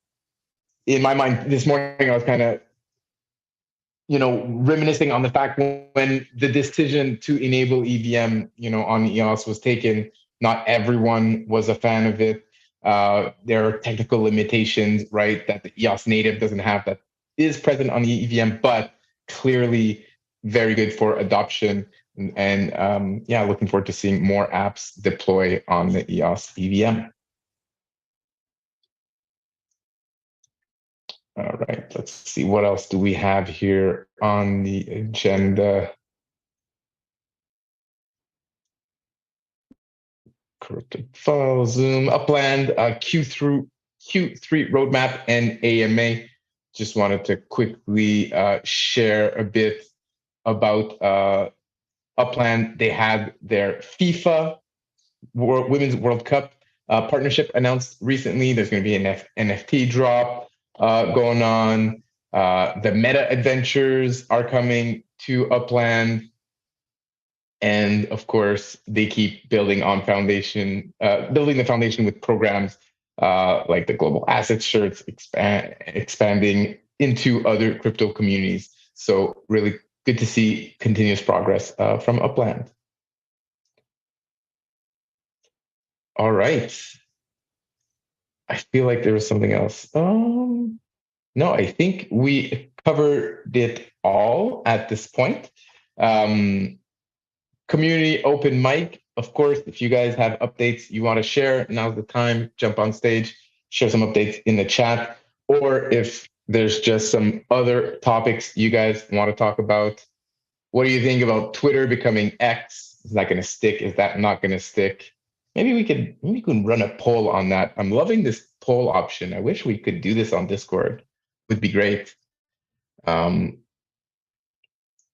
in my mind this morning, I was kind of, reminiscing on the fact when the decision to enable EVM, on EOS was taken, not everyone was a fan of it. There are technical limitations, right, that the EOS native doesn't have that is present on the EVM, but clearly very good for adoption. And looking forward to seeing more apps deploy on the EOS EVM. All right, let's see, what else do we have here on the agenda? corrupted file, Zoom, Upland, Q3 roadmap, and AMA. Just wanted to quickly share a bit about Upland. They had their FIFA Women's World Cup partnership announced recently. There's going to be an NFT drop going on. The meta adventures are coming to Upland. And of course, they keep building the foundation with programs like the global asset shirts, expanding into other crypto communities. So really good to see continuous progress from Upland. All right. I feel like there was something else. No, I think we covered it all at this point. Community open mic. Of course, if you guys have updates you want to share, now's the time. Jump on stage, share some updates in the chat. Or if there's just some other topics you guys want to talk about. What do you think about Twitter becoming X? Is that going to stick? Is that not going to stick? Maybe we can run a poll on that. I'm loving this poll option. I wish we could do this on Discord. Would be great.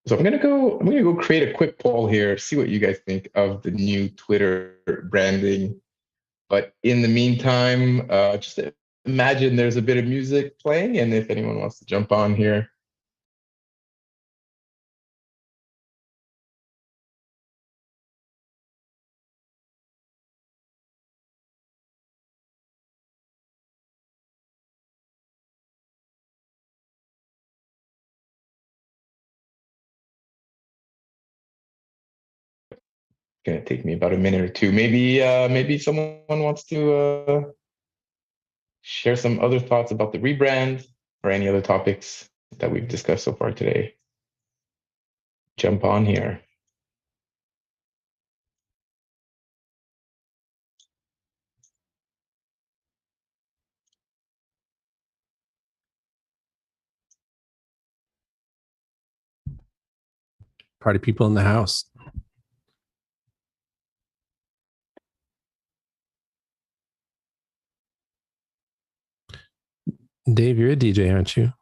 So I'm gonna go create a quick poll here, see what you guys think of the new Twitter branding. But in the meantime, just imagine there's a bit of music playing, and if anyone wants to jump on here. Gonna take me about a minute or two. Maybe someone wants to share some other thoughts about the rebrand or any other topics that we've discussed so far today. Jump on here. Party people in the house. Dave, you're a DJ, aren't you?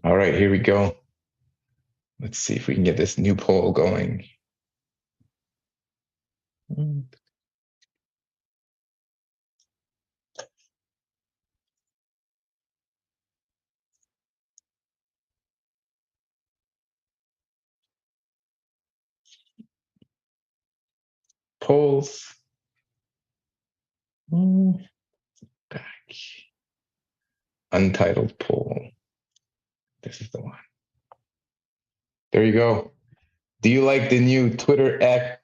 All right, here we go. Let's see if we can get this new poll going. Polls. Back. Untitled poll. This is the one. There you go. Do you like the new Twitter/X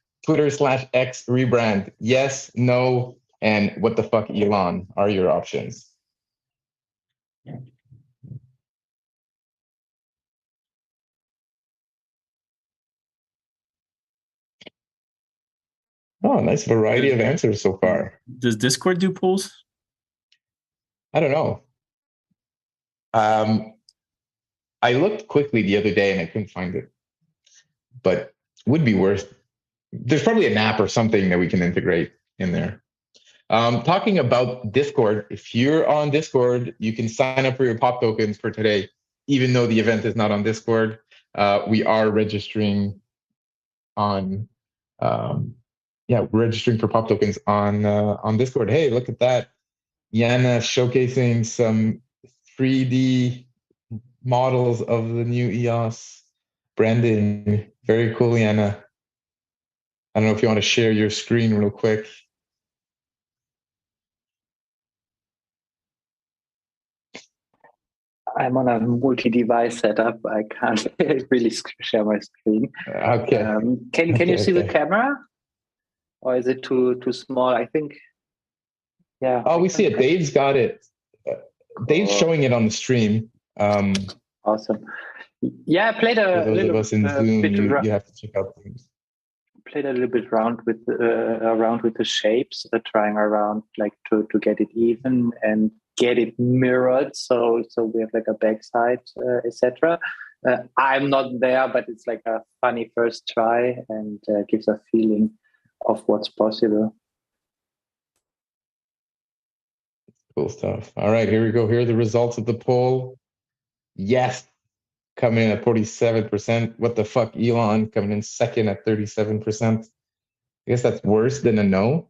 rebrand? Yes, no, and what the fuck, Elon, are your options. Oh, nice variety of answers so far. Does Discord do polls? I don't know. I looked quickly the other day and I couldn't find it, but would be worth. There's probably an app or something that we can integrate in there. Talking about Discord, if you're on Discord, you can sign up for your pop tokens for today, even though the event is not on Discord. We are registering on, we're registering for pop tokens on Discord. Hey, look at that. Yana showcasing some 3D models of the new EOS branding. Very cool, Yana. I don't know if you want to share your screen real quick. I'm on a multi-device setup. I can't really share my screen. Okay. Can you see the camera, or is it too small? I think. Yeah. Oh, we see it. Dave's got it. Dave's showing it on the stream. Awesome. Yeah, I played a for those little of us in Zoom, bit you have to check out things. played a little bit around with the shapes, trying around like to get it even and get it mirrored. So we have like a backside, etc. I'm not there, but it's like a funny first try and gives a feeling of what's possible. Cool stuff. All right, here we go. Here are the results of the poll. Yes, coming in at 47%. What the fuck, Elon coming in second at 37%. I guess that's worse than a no.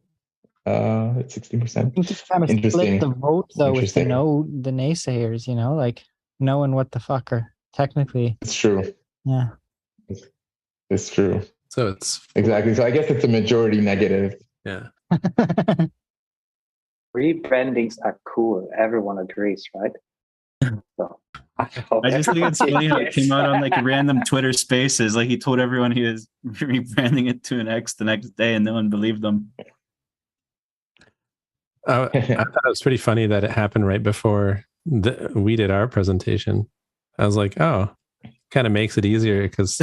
At 16%. I think just kind of Interesting. split the vote though with the Interesting. the naysayers, you know, like knowing what the fuck are technically. It's true. Yeah. It's true. So it's Exactly. So I guess it's a majority negative. yeah. Rebrandings are cool. Everyone agrees, right? So, I just think it's funny how it came out on like random Twitter spaces. Like he told everyone he was rebranding it to an X the next day and no one believed them. I thought it was pretty funny that it happened right before we did our presentation. I was like, oh, kind of makes it easier because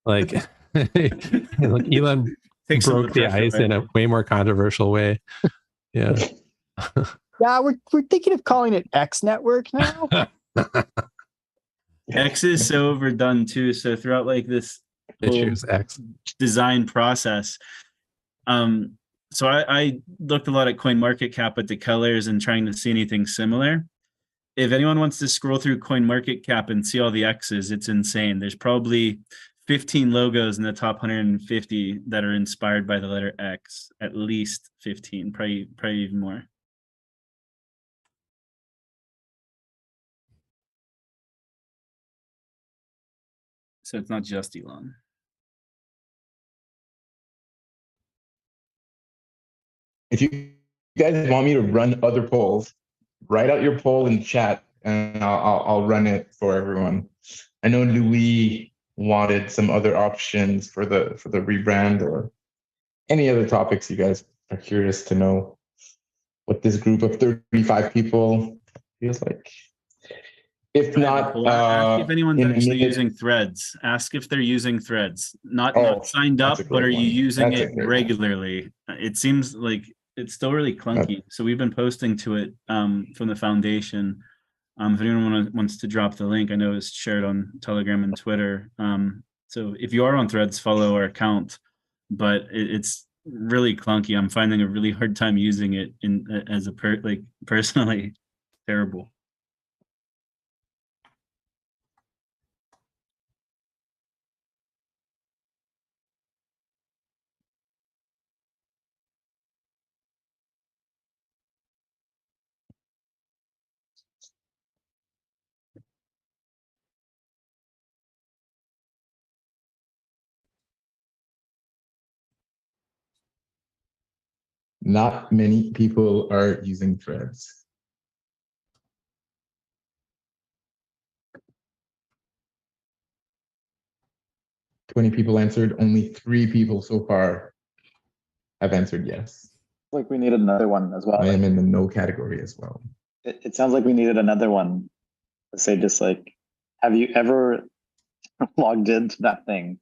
like, like Elon broke the ice in a way more controversial way. Yeah. Yeah, we're thinking of calling it X Network now. X is so overdone too. So throughout like this whole X design process, so I looked a lot at CoinMarketCap at the colors and trying to see anything similar. If anyone wants to scroll through CoinMarketCap and see all the X's, it's insane. There's probably 15 logos in the top 150 that are inspired by the letter X. At least 15, probably even more. So it's not just Elon. If you guys want me to run other polls, write out your poll in the chat and I'll run it for everyone. I know Louis wanted some other options for the rebrand or any other topics you guys are curious to know what this group of 35 people feels like. If not, ask if anyone's actually using Threads. Ask if they're using Threads. Not signed up, but are you using it regularly? It seems like it's still really clunky. So we've been posting to it from the foundation. If anyone wants to drop the link, I know it's shared on Telegram and Twitter. So if you are on Threads, follow our account. But it's really clunky. I'm finding a really hard time using it personally. Terrible. Not many people are using Threads. 20 people answered, only 3 people so far have answered yes. Like we needed another one as well. I am in the no category as well. It sounds like we needed another one. Let's say just like, have you ever logged into that thing?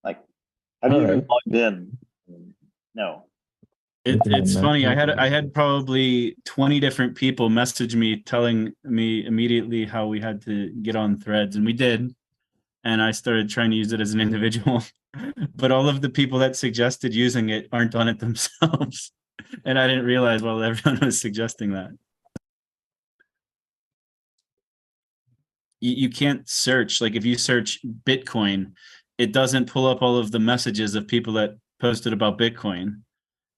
Like, have you even logged in? No. It's funny. I had probably 20 different people message me telling me immediately how we had to get on Threads, and we did. And I started trying to use it as an individual, but all of the people that suggested using it aren't on it themselves. And I didn't realize while everyone was suggesting that. You can't search. Like if you search Bitcoin, it doesn't pull up all of the messages of people that posted about Bitcoin.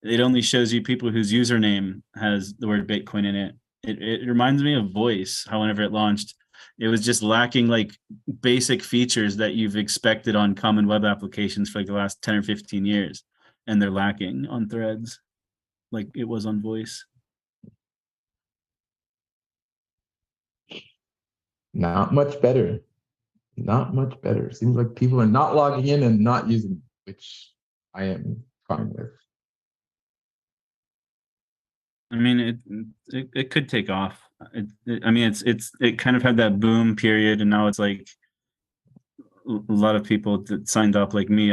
It only shows you people whose username has the word Bitcoin in it. It reminds me of Voice, how whenever it launched, it was just lacking like basic features that you've expected on common web applications for like the last 10 or 15 years. And they're lacking on Threads, like it was on Voice. Not much better. Not much better. Seems like people are not logging in and not using it, which I am fine with. I mean, it could take off. It kind of had that boom period, and now it's like a lot of people that signed up, like me.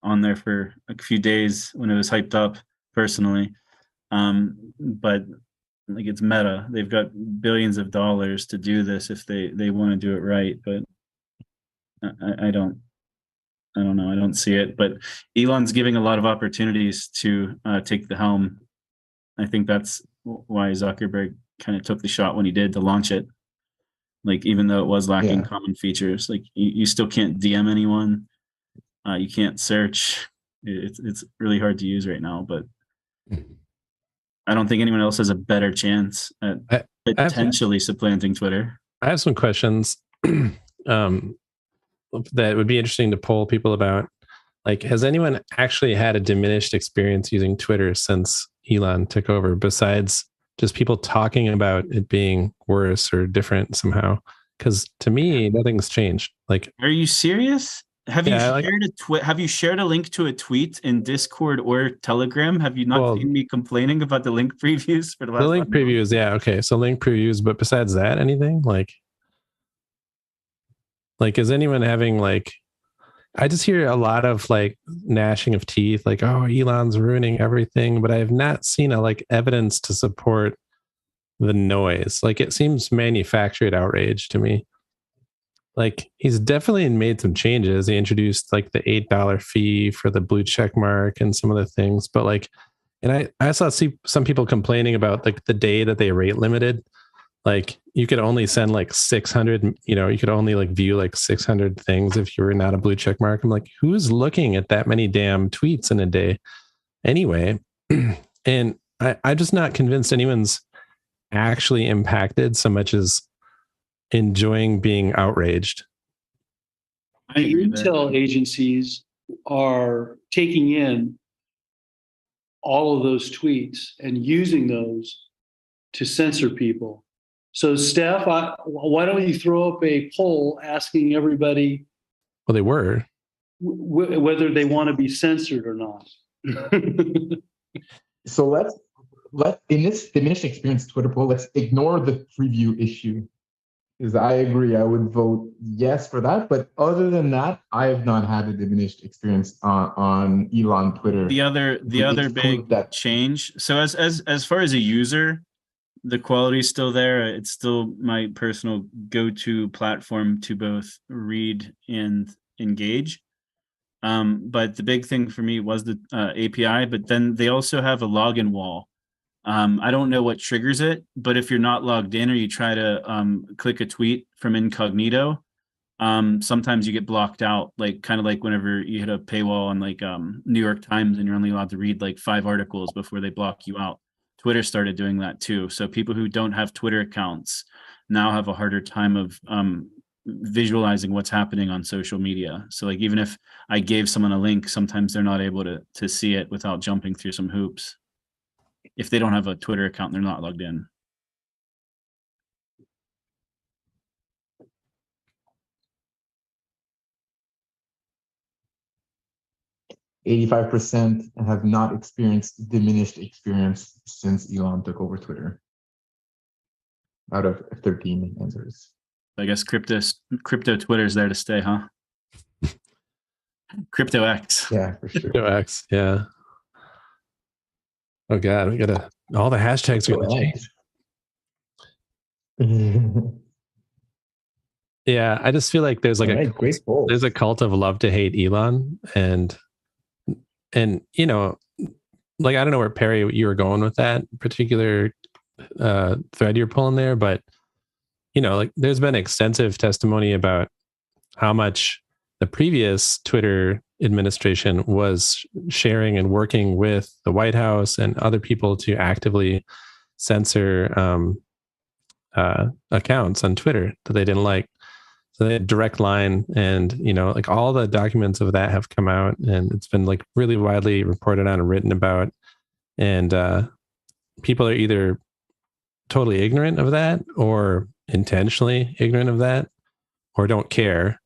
on there for a few days when it was hyped up personally. But like, it's Meta. They've got billions of dollars to do this if they want to do it right. But I don't know. I don't see it. But Elon's giving a lot of opportunities to take the helm. I think that's why Zuckerberg kind of took the shot when he did to launch it. Like, even though it was lacking common features, like you still can't DM anyone. You can't search. It's really hard to use right now, but I don't think anyone else has a better chance at potentially supplanting Twitter. I have some questions that would be interesting to poll people about. Like, has anyone actually had a diminished experience using Twitter since Elon took over, besides just people talking about it being worse or different somehow? Because to me, nothing's changed. Like, are you serious? Have you shared a link to a tweet in Discord or Telegram? Have you not seen me complaining about the link previews for the last? The link previews, yeah, okay. So link previews, but besides that, anything like is anyone having like? I just hear a lot of like gnashing of teeth, like, oh, Elon's ruining everything, but I have not seen a like evidence to support the noise. Like, it seems manufactured outrage to me. Like, he's definitely made some changes. He introduced like the $8 fee for the blue check mark and some of the things, but like, and I saw some people complaining about like the day that they rate limited. Like, you could only send like 600, you could only like view like 600 things if you were not a blue check mark. I'm like, who's looking at that many damn tweets in a day anyway? And I'm just not convinced anyone's actually impacted so much as enjoying being outraged. The intel agencies are taking in all of those tweets and using those to censor people. So, Steph, why don't you throw up a poll asking everybody? Well, they were whether they want to be censored or not. So let's in this diminished experience Twitter poll, let's ignore the preview issue. Because I agree, I would vote yes for that. But other than that, I have not had a diminished experience on Elon Twitter. The other big change. So as far as a user, the quality is still there. It's still my personal go-to platform to both read and engage. But the big thing for me was the API, but then they also have a login wall. I don't know what triggers it, but if you're not logged in or you try to click a tweet from incognito, sometimes you get blocked out, like kind of like whenever you hit a paywall on like New York Times and you're only allowed to read like 5 articles before they block you out. Twitter started doing that too. So people who don't have Twitter accounts now have a harder time of visualizing what's happening on social media. So like, even if I gave someone a link, sometimes they're not able to see it without jumping through some hoops. If they don't have a Twitter account, they're not logged in. %85% have not experienced diminished experience since Elon took over Twitter. Out of 13 answers. I guess crypto Twitter is there to stay, huh? Crypto X. Yeah, for sure. Crypto X, yeah. Oh God, we gotta all the hashtags are gonna change. Yeah, I just feel like there's like there's a cult of love to hate Elon, and like, I don't know where Perry you were going with that particular thread you're pulling there, but like, there's been extensive testimony about how much the previous Twitter administration was sharing and working with the White House and other people to actively censor accounts on Twitter that they didn't like. So they had direct line, and like, all the documents of that have come out, and it's been like really widely reported on and written about. And people are either totally ignorant of that, or intentionally ignorant of that, or don't care.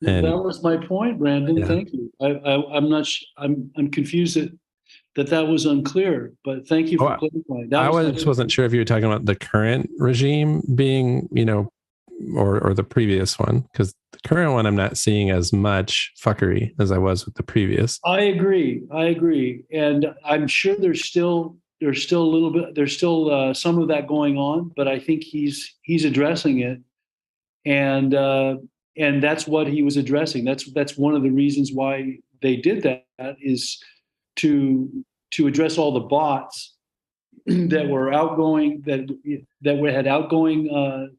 And that was my point, Brandon. Yeah. Thank you. I'm not. I'm confused that was unclear, but thank you for clarifying. I wasn't sure if you were talking about the current regime being, or the previous one, because the current one, I'm not seeing as much fuckery as I was with the previous. I agree. And I'm sure there's still a little bit, there's still some of that going on, but I think he's addressing it. And that's what he was addressing. That's one of the reasons why they did that, is to address all the bots that were outgoing, that had outgoing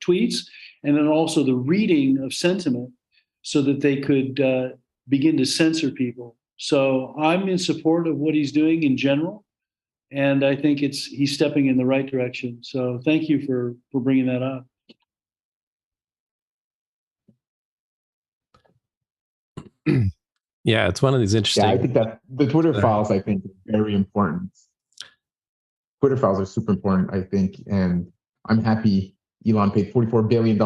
tweets, and then also the reading of sentiment, so that they could begin to censor people. So I'm in support of what he's doing in general, and I think he's stepping in the right direction. So thank you for bringing that up. Yeah, it's one of these interesting. Yeah, I think that the Twitter files, I think, are very important. Twitter files are super important, I think, and I'm happy Elon paid $44 billion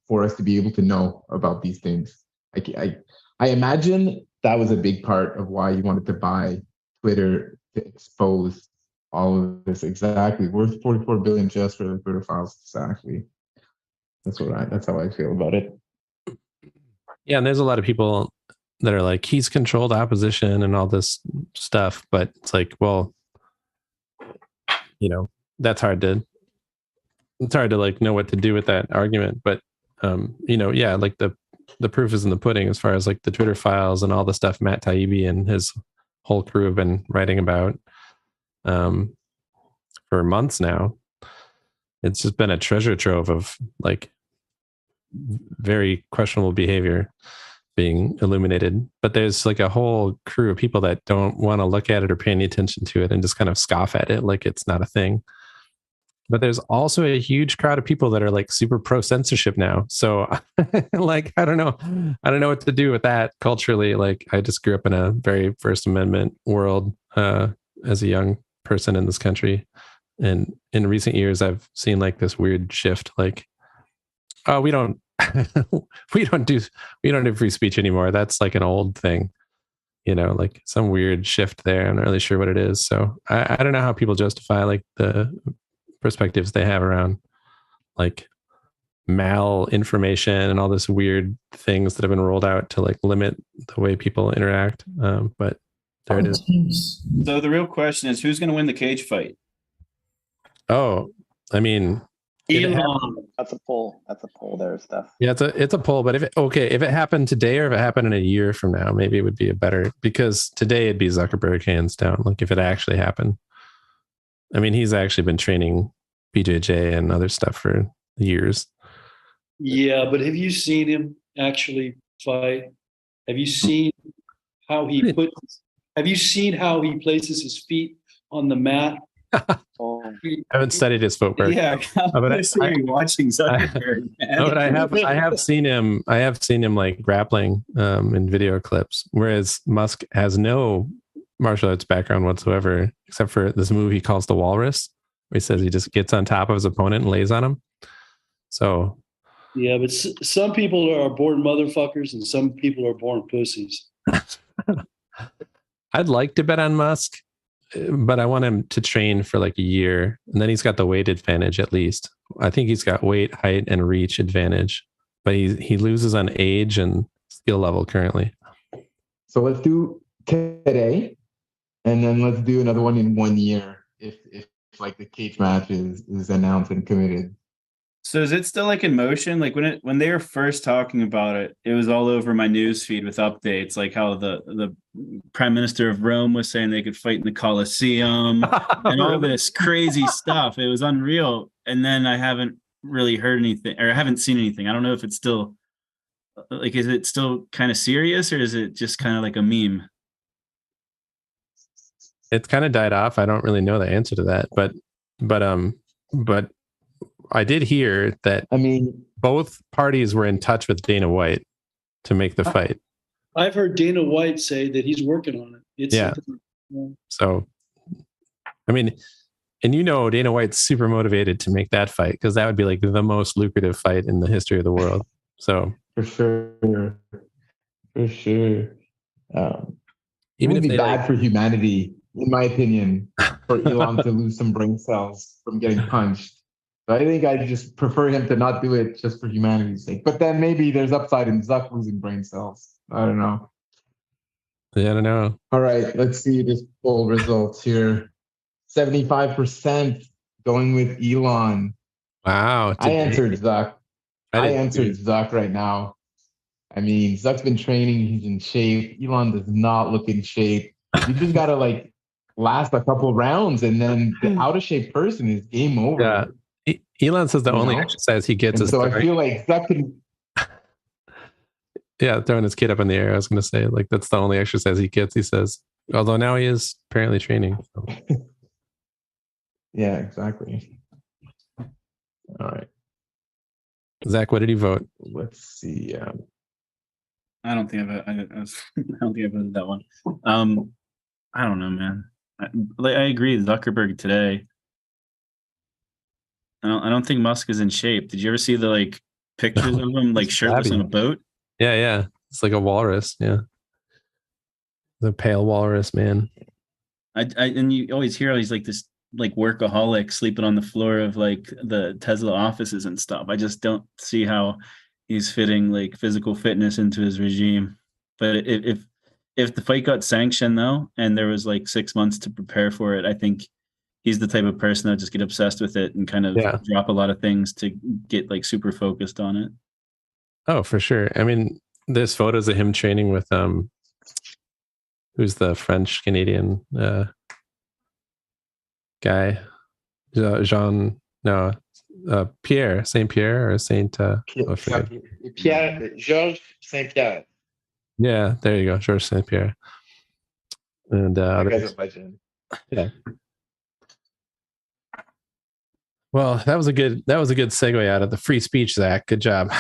for us to be able to know about these things. I imagine that was a big part of why you wanted to buy Twitter, to expose all of this. Exactly, worth $44 billion just for the Twitter files. Exactly. That's how I feel about it. Yeah, and there's a lot of people that are like, he's controlled opposition and all this stuff, but it's like, well, that's hard to like know what to do with that argument. But yeah, like the proof is in the pudding as far as like the Twitter files and all the stuff Matt Taibbi and his whole crew have been writing about for months now. It's just been a treasure trove of like very questionable behavior being illuminated. But there's like a whole crew of people that don't want to look at it or pay any attention to it and just kind of scoff at it like it's not a thing. But there's also a huge crowd of people that are like super pro censorship now. So like, I don't know what to do with that culturally. Like, I just grew up in a very First Amendment world as a young person in this country. And in recent years, I've seen like this weird shift, like, oh, we don't do free speech anymore. That's like an old thing, like some weird shift there. I'm not really sure what it is. So I don't know how people justify like the perspectives they have around like malinformation and all this weird things that have been rolled out to like limit the way people interact. But there it is. So the real question is, who's going to win the cage fight? Oh, I mean, that's a poll. That's a poll there, stuff. Yeah, it's a poll. But if it happened today or if it happened in a year from now, maybe it would be a better, because today it'd be Zuckerberg hands down. Like if it actually happened. I mean, he's actually been training BJJ and other stuff for years. Yeah, but have you seen him actually fight? Have you seen how he places his feet on the mat? I haven't studied his footwork. Yeah, but I'm watching Zuckerberg. But I have seen him like grappling in video clips, whereas Musk has no martial arts background whatsoever, except for this move he calls the walrus, where he says he just gets on top of his opponent and lays on him. So yeah, but some people are born motherfuckers and some people are born pussies. I'd like to bet on Musk, but I want him to train for like a year, and then he's got the weight advantage at least. I think he's got weight, height, and reach advantage, but he loses on age and skill level currently. So let's do today, and then let's do another one in 1 year if like the cage match is announced and committed. So is it still like in motion? Like when they were first talking about it, it was all over my news feed with updates, like how the Prime Minister of Rome was saying they could fight in the Colosseum and all this crazy stuff. It was unreal. And then I haven't really heard anything, or I haven't seen anything. I don't know if it's still like, is it still kind of serious, or is it just kind of like a meme? It's kind of died off. I don't really know the answer to that, but I did hear that, I mean, both parties were in touch with Dana White to make the fight. I've heard Dana White say that he's working on it. Yeah. So, I mean, and Dana White's super motivated to make that fight, because that would be like the most lucrative fight in the history of the world. So for sure. Even it would be bad for humanity, in my opinion, for Elon to lose some brain cells from getting punched. So I think I just prefer him to not do it just for humanity's sake. But then maybe there's upside in Zuck losing brain cells. I don't know. Yeah, I don't know. All right, let's see this poll results here. 75% going with Elon. Wow. I today- answered Zuck. I didn't answered do- Zuck right now. I mean, Zuck's been training. He's in shape. Elon does not look in shape. You just gotta like last a couple rounds, and then the out of shape person is game over. Yeah. Elon says the You only know? exercise he gets And is so I feel like Zuck can. yeah, throwing his kid up in the air. I was going to say, like, that's the only exercise he gets, he says. Although now he is apparently training. So. Yeah, exactly. All right. Zach, what did you vote? Let's see. I don't think I don't think I voted that one. I don't know, man. I agree. Zuckerberg today. I don't think Musk is in shape. Did you ever see the like pictures of him like shirtless on a boat? Yeah. It's like a walrus. Yeah. The pale walrus, man. And you always hear he's like this like workaholic sleeping on the floor of like the Tesla offices and stuff. I just don't see how he's fitting like physical fitness into his regime. But if the fight got sanctioned though, and there was like 6 months to prepare for it, I think he's the type of person that just get obsessed with it and kind of drop a lot of things to get like super focused on it. Oh, for sure. I mean, there's photos of him training with who's the French Canadian guy? Pierre, Saint Pierre or Saint Pierre, Georges Saint Pierre. Yeah, there you go, Georges Saint Pierre. And that guy's a legend. Yeah. Well, that was a good segue out of the free speech, Zach. Good job.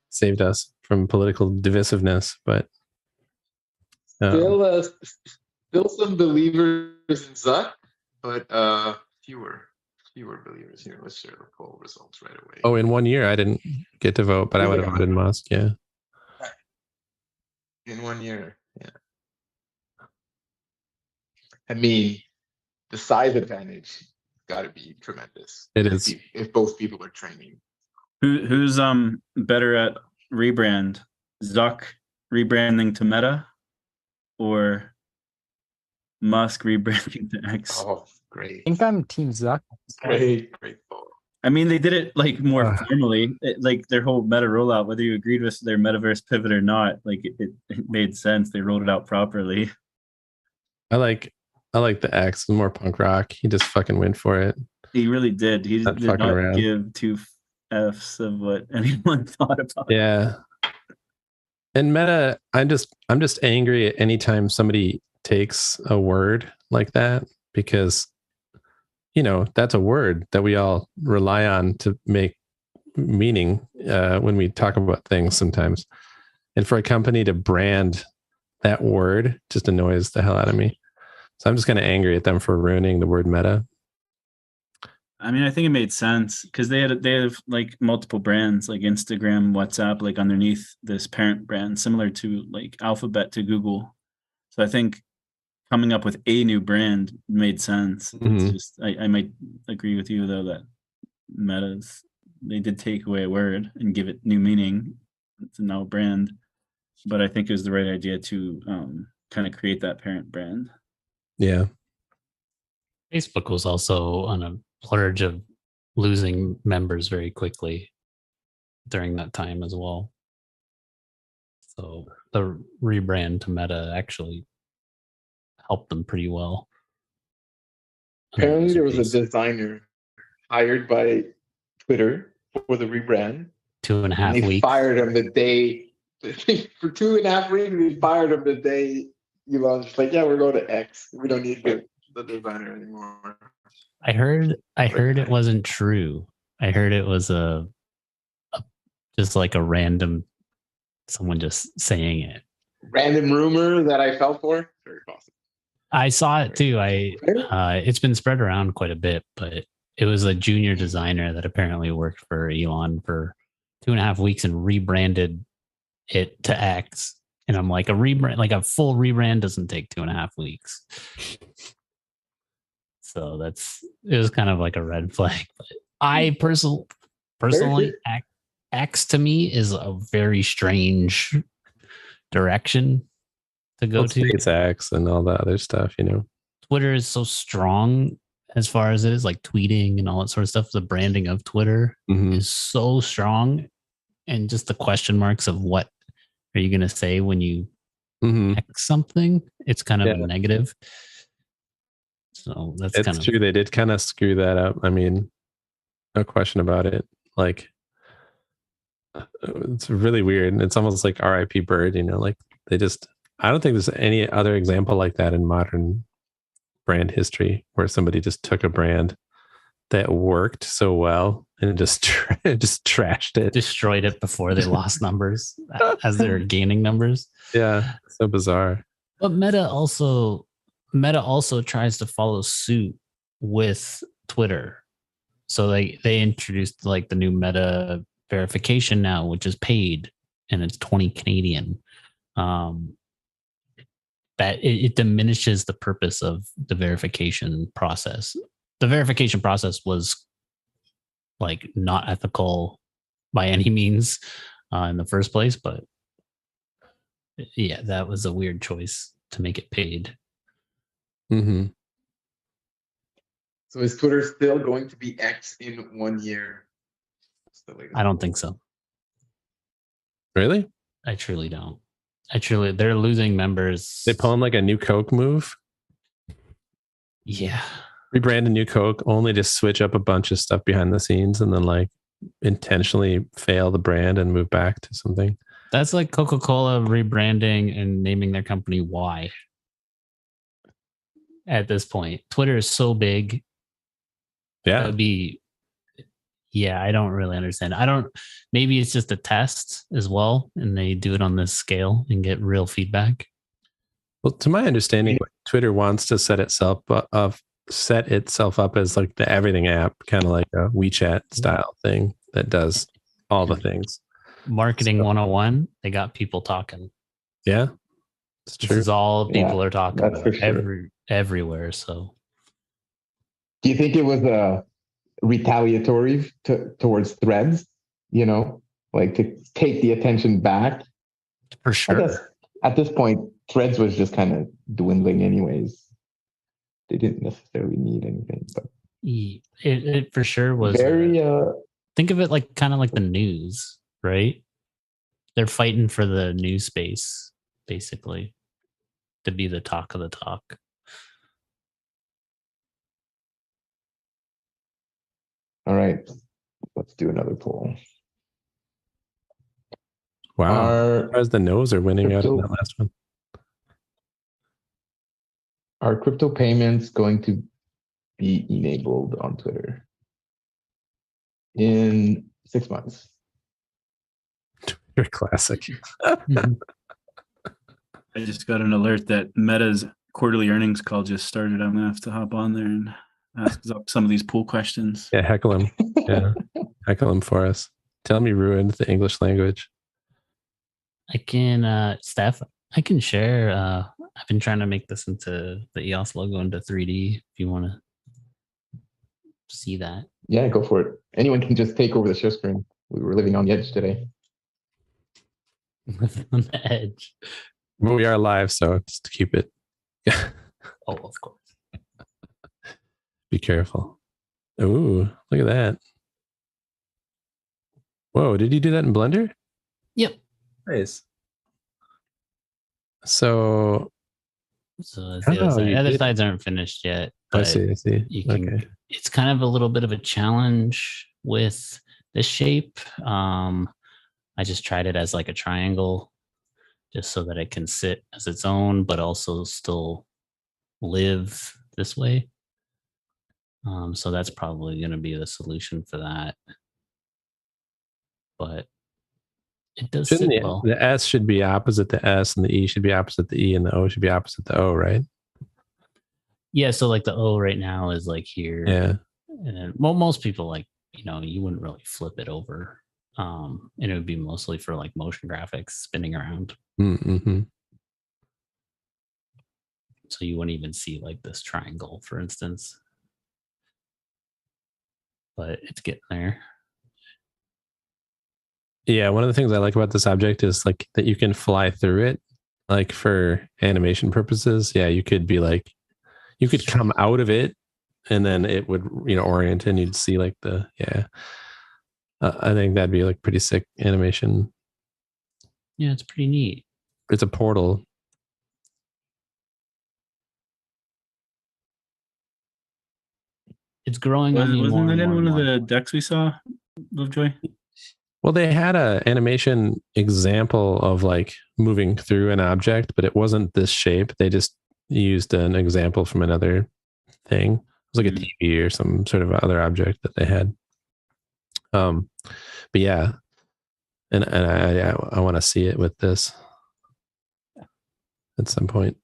Saved us from political divisiveness, but still some believers in Zuck, but fewer believers here. Let's share the poll results right away. Oh, in 1 year I didn't get to vote, but I would have voted Musk. Yeah. In 1 year, yeah. I mean, the size advantage got to be tremendous. It is. If both people are training. Who's better at rebrand? Zuck rebranding to Meta or Musk rebranding to X? Oh, great. I think I'm Team Zuck. Great. I mean, they did it like more formally, like their whole Meta rollout, whether you agreed with their metaverse pivot or not, like it made sense. They rolled it out properly. I like the X, more punk rock. He just fucking went for it. He really did. He did not around. give two F's of what anyone thought about it. Yeah. And Meta, I'm just angry at any time somebody takes a word like that, because that's a word that we all rely on to make meaning when we talk about things sometimes. And for a company to brand that word just annoys the hell out of me. So I'm just kind of angry at them for ruining the word meta. I mean, I think it made sense because they have like multiple brands like Instagram, WhatsApp, like underneath this parent brand, similar to like Alphabet to Google. So I think coming up with a new brand made sense. Mm-hmm. It's just I might agree with you though that they did take away a word and give it new meaning. It's now a brand, but I think it was the right idea to kind of create that parent brand. Yeah. Facebook was also on a splurge of losing members very quickly during that time as well. So the rebrand to Meta actually helped them pretty well. Apparently there was a designer hired by Twitter for the rebrand. 2.5 weeks. They fired him the day for 2.5 weeks. They fired him the day Elon's just like, yeah, we're going to X. We don't need the designer anymore. I heard it wasn't true. I heard it was a just like a random someone just saying it. Random rumor that I fell for. Very possible. I saw it too. It's been spread around quite a bit, but it was a junior designer that apparently worked for Elon for 2.5 weeks and rebranded it to X. And I'm like, a full rebrand doesn't take 2.5 weeks. So it was kind of like a red flag. But I personally, X to me is a very strange direction to go to. SpaceX and all that other stuff, you know. Twitter is so strong as far as it is, like tweeting and all that sort of stuff. The branding of Twitter is so strong, and just the question marks of what are you going to say when you X something? It's kind of a negative. So it's true. They did kind of screw that up. I mean, no question about it. Like, it's really weird. It's almost like R.I.P. Bird, you know, like I don't think there's any other example like that in modern brand history where somebody just took a brand that worked so well and just trashed it, destroyed it before they lost numbers as they're gaining numbers. Yeah, so bizarre. But Meta also tries to follow suit with Twitter. So they introduced like the new Meta verification now, which is paid, and it's 20 Canadian. That it diminishes the purpose of the verification process. The verification process was like not ethical by any means in the first place, but yeah, that was a weird choice to make it paid. So is Twitter still going to be X in 1 year? I don't think so. Really? I truly don't. They're losing members. They pulling like a new Coke move. Yeah. Rebrand a new Coke, only to switch up a bunch of stuff behind the scenes and then like intentionally fail the brand and move back to something. That's like Coca-Cola rebranding and naming their company Y. At this point, Twitter is so big. Yeah. I don't really understand. Maybe it's just a test as well, and they do it on this scale and get real feedback. Well, to my understanding, Twitter wants to set itself up as like the everything app, kind of like a WeChat style thing that does all the things. Marketing 101, they got people talking. Yeah, it's true. This is all people are talking about everywhere. So, do you think it was retaliatory towards Threads? You know, like to take the attention back. For sure. I guess at this point, Threads was just kind of dwindling, anyways. They didn't necessarily need anything, but it for sure was very. Think of it like kind of like the news, right? They're fighting for the news space, basically, to be the talk of the talk. All right, let's do another poll. Wow, as the no's are winning out in that last one. Are crypto payments going to be enabled on Twitter in 6 months? You're classic. I just got an alert that Meta's quarterly earnings call just started. I'm gonna have to hop on there and ask some of these pool questions. Yeah, heckle him. Yeah, heckle him for us. Tell me, ruined the English language. I can, Steph, I can share. I've been trying to make this into the EOS logo into 3D. If you want to see that. Yeah, go for it. Anyone can just take over the share screen. We were living on the edge today. On the edge. Well, we are live, so just to keep it. Oh, of course. Be careful. Ooh, look at that. Whoa, did you do that in Blender? Yep. Nice. So the other sides aren't finished yet. But I see. You can, It's kind of a little bit of a challenge with this shape. I just tried it as like a triangle just so that it can sit as its own, but also still live this way. So that's probably going to be the solution for that. But it does sit well. The S should be opposite the S, and the E should be opposite the E, and the O should be opposite the O, right? Yeah, so like the O right now is like here. Yeah. And then, well, most people like, you wouldn't really flip it over. And it would be mostly for like motion graphics spinning around. Mm-hmm. So you wouldn't even see like this triangle, for instance. but it's getting there. Yeah, one of the things I like about this object is like that you can fly through it, like for animation purposes. Yeah, you could be like, you could come out of it, and then it would, orient, and you'd see like the I think that'd be like pretty sick animation. Yeah, it's pretty neat. It's a portal. It's growing on me more Wasn't and that in more and one of more. the decks we saw, Lovejoy? Well, they had a animation example of like moving through an object, but it wasn't this shape. They just used an example from another thing. It was like a TV or some sort of other object that they had. But yeah, and I want to see it with this at some point.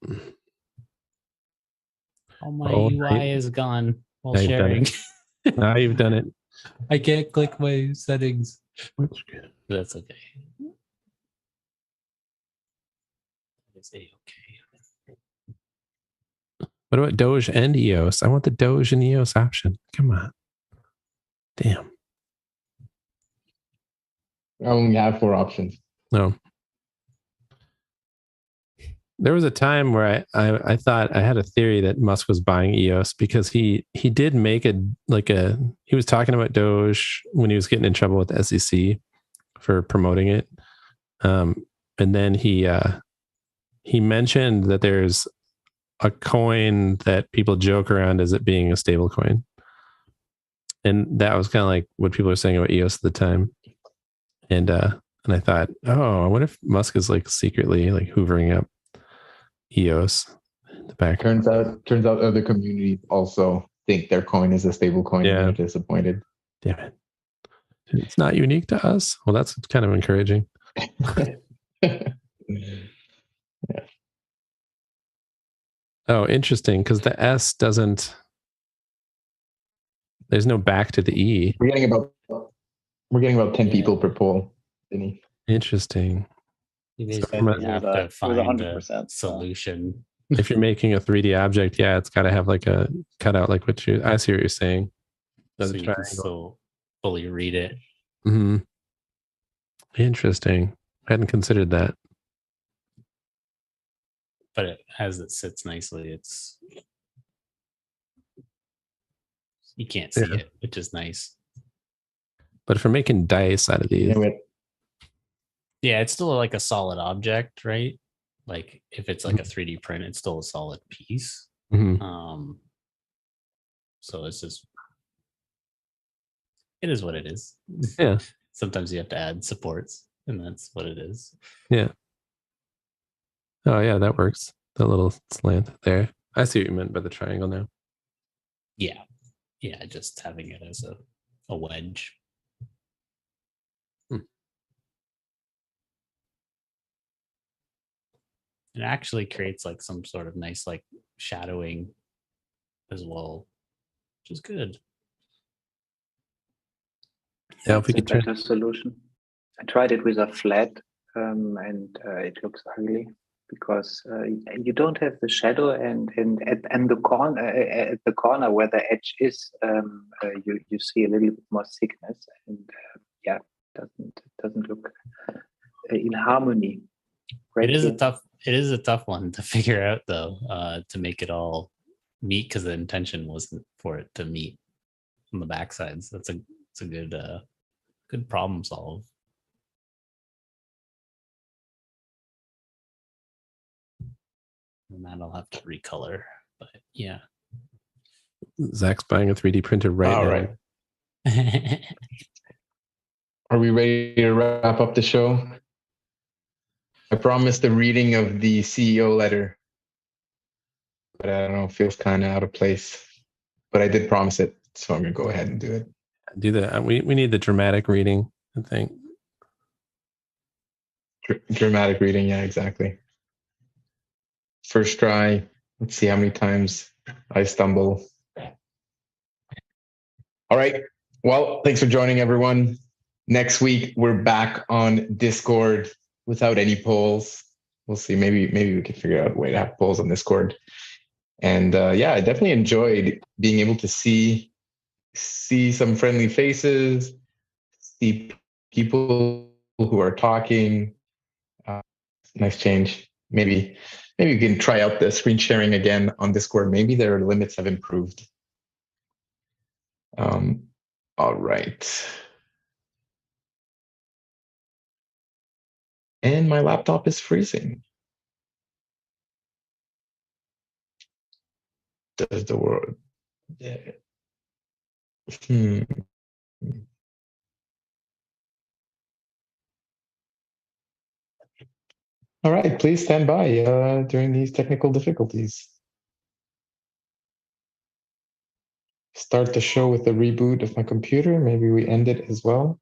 Oh, my UI is gone while sharing. Now you've done it. I can't click my settings. That's okay. It's A-okay. What about Doge and EOS? I want the Doge and EOS option. Come on. Damn. I only have 4 options. No. There was a time where I thought I had a theory that Musk was buying EOS because he did make he was talking about Doge when he was getting in trouble with the SEC for promoting it. And then he mentioned that there's a coin that people joke around as it being a stable coin. And that was kind of like what people were saying about EOS at the time. And I thought, oh, I wonder if Musk is like secretly like hoovering up EOS in the back. Turns out other communities also think their coin is a stable coin. Yeah. And they're disappointed. Damn it. It's not unique to us. Well, that's kind of encouraging. Yeah. Oh, interesting. Because the S doesn't, there's no back to the E. We're getting about 10 people per poll, Vinny. Interesting. You guys So have to find a 100%, solution. if you're making a 3D object, yeah, it's got to have like a cutout, like I see what you're saying. So The you can triangle. still fully read it. Mm-hmm. Interesting. I hadn't considered that. But as it sits nicely, you can't see it, which is nice. But if we're making dice out of these, Yeah, it's still like a solid object, right? Like if it's like a 3D print, it's still a solid piece. Mhm. So it's just, it is what it is. Yeah. Sometimes you have to add supports, and that's what it is. Yeah. Oh yeah, that works. The little slant there. I see what you meant by the triangle now. Yeah. Yeah, just having it as a wedge. It actually creates like some sort of nice like shadowing as well, which is good. Yeah, if we could It's a better solution. I tried it with a flat, and it looks ugly because you don't have the shadow, and at the corner where the edge is, you see a little bit more thickness, and it doesn't look in harmony. It is a tough one to figure out though, to make it all meet, because the intention wasn't for it to meet on the backside. So it's a good problem solve. And that I'll have to recolor, but yeah. Zach's buying a 3D printer right All now. right. Are we ready to wrap up the show? I promised the reading of the CEO letter, but I don't know, it feels kind of out of place. But I did promise it, so I'm gonna go ahead and do it. Do that. We need the dramatic reading, I think. Dramatic reading, yeah, exactly. First try. Let's see how many times I stumble. All right. Well, thanks for joining, everyone. Next week, we're back on Discord without any polls. We'll see. Maybe we can figure out a way to have polls on Discord. And I definitely enjoyed being able to see see some friendly faces, see people who are talking. Nice change. Maybe you can try out the screen sharing again on Discord. Maybe their limits have improved. All right. And my laptop is freezing. Does the world? Yeah. All right, please stand by during these technical difficulties. Start the show with a reboot of my computer. Maybe we end it as well.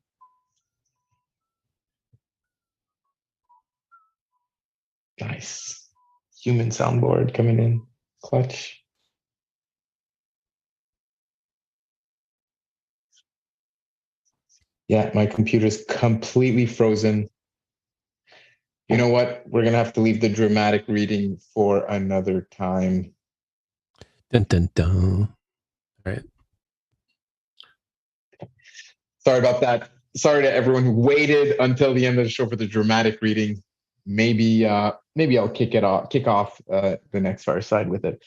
Nice. Human soundboard coming in. Clutch. Yeah, my computer's completely frozen. You know what? We're going to have to leave the dramatic reading for another time. Dun, dun, dun. All right. Sorry about that. Sorry to everyone who waited until the end of the show for the dramatic reading. Maybe I'll kick off the next Fireside with it.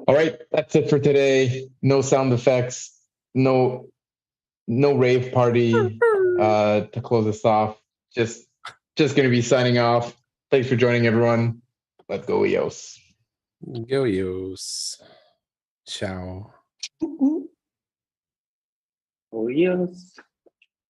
All right, that's it for today. No sound effects, no rave party to close us off. Just gonna be signing off. Thanks for joining, everyone. Let's go, EOS. Go EOS. Ciao. Oh, yes.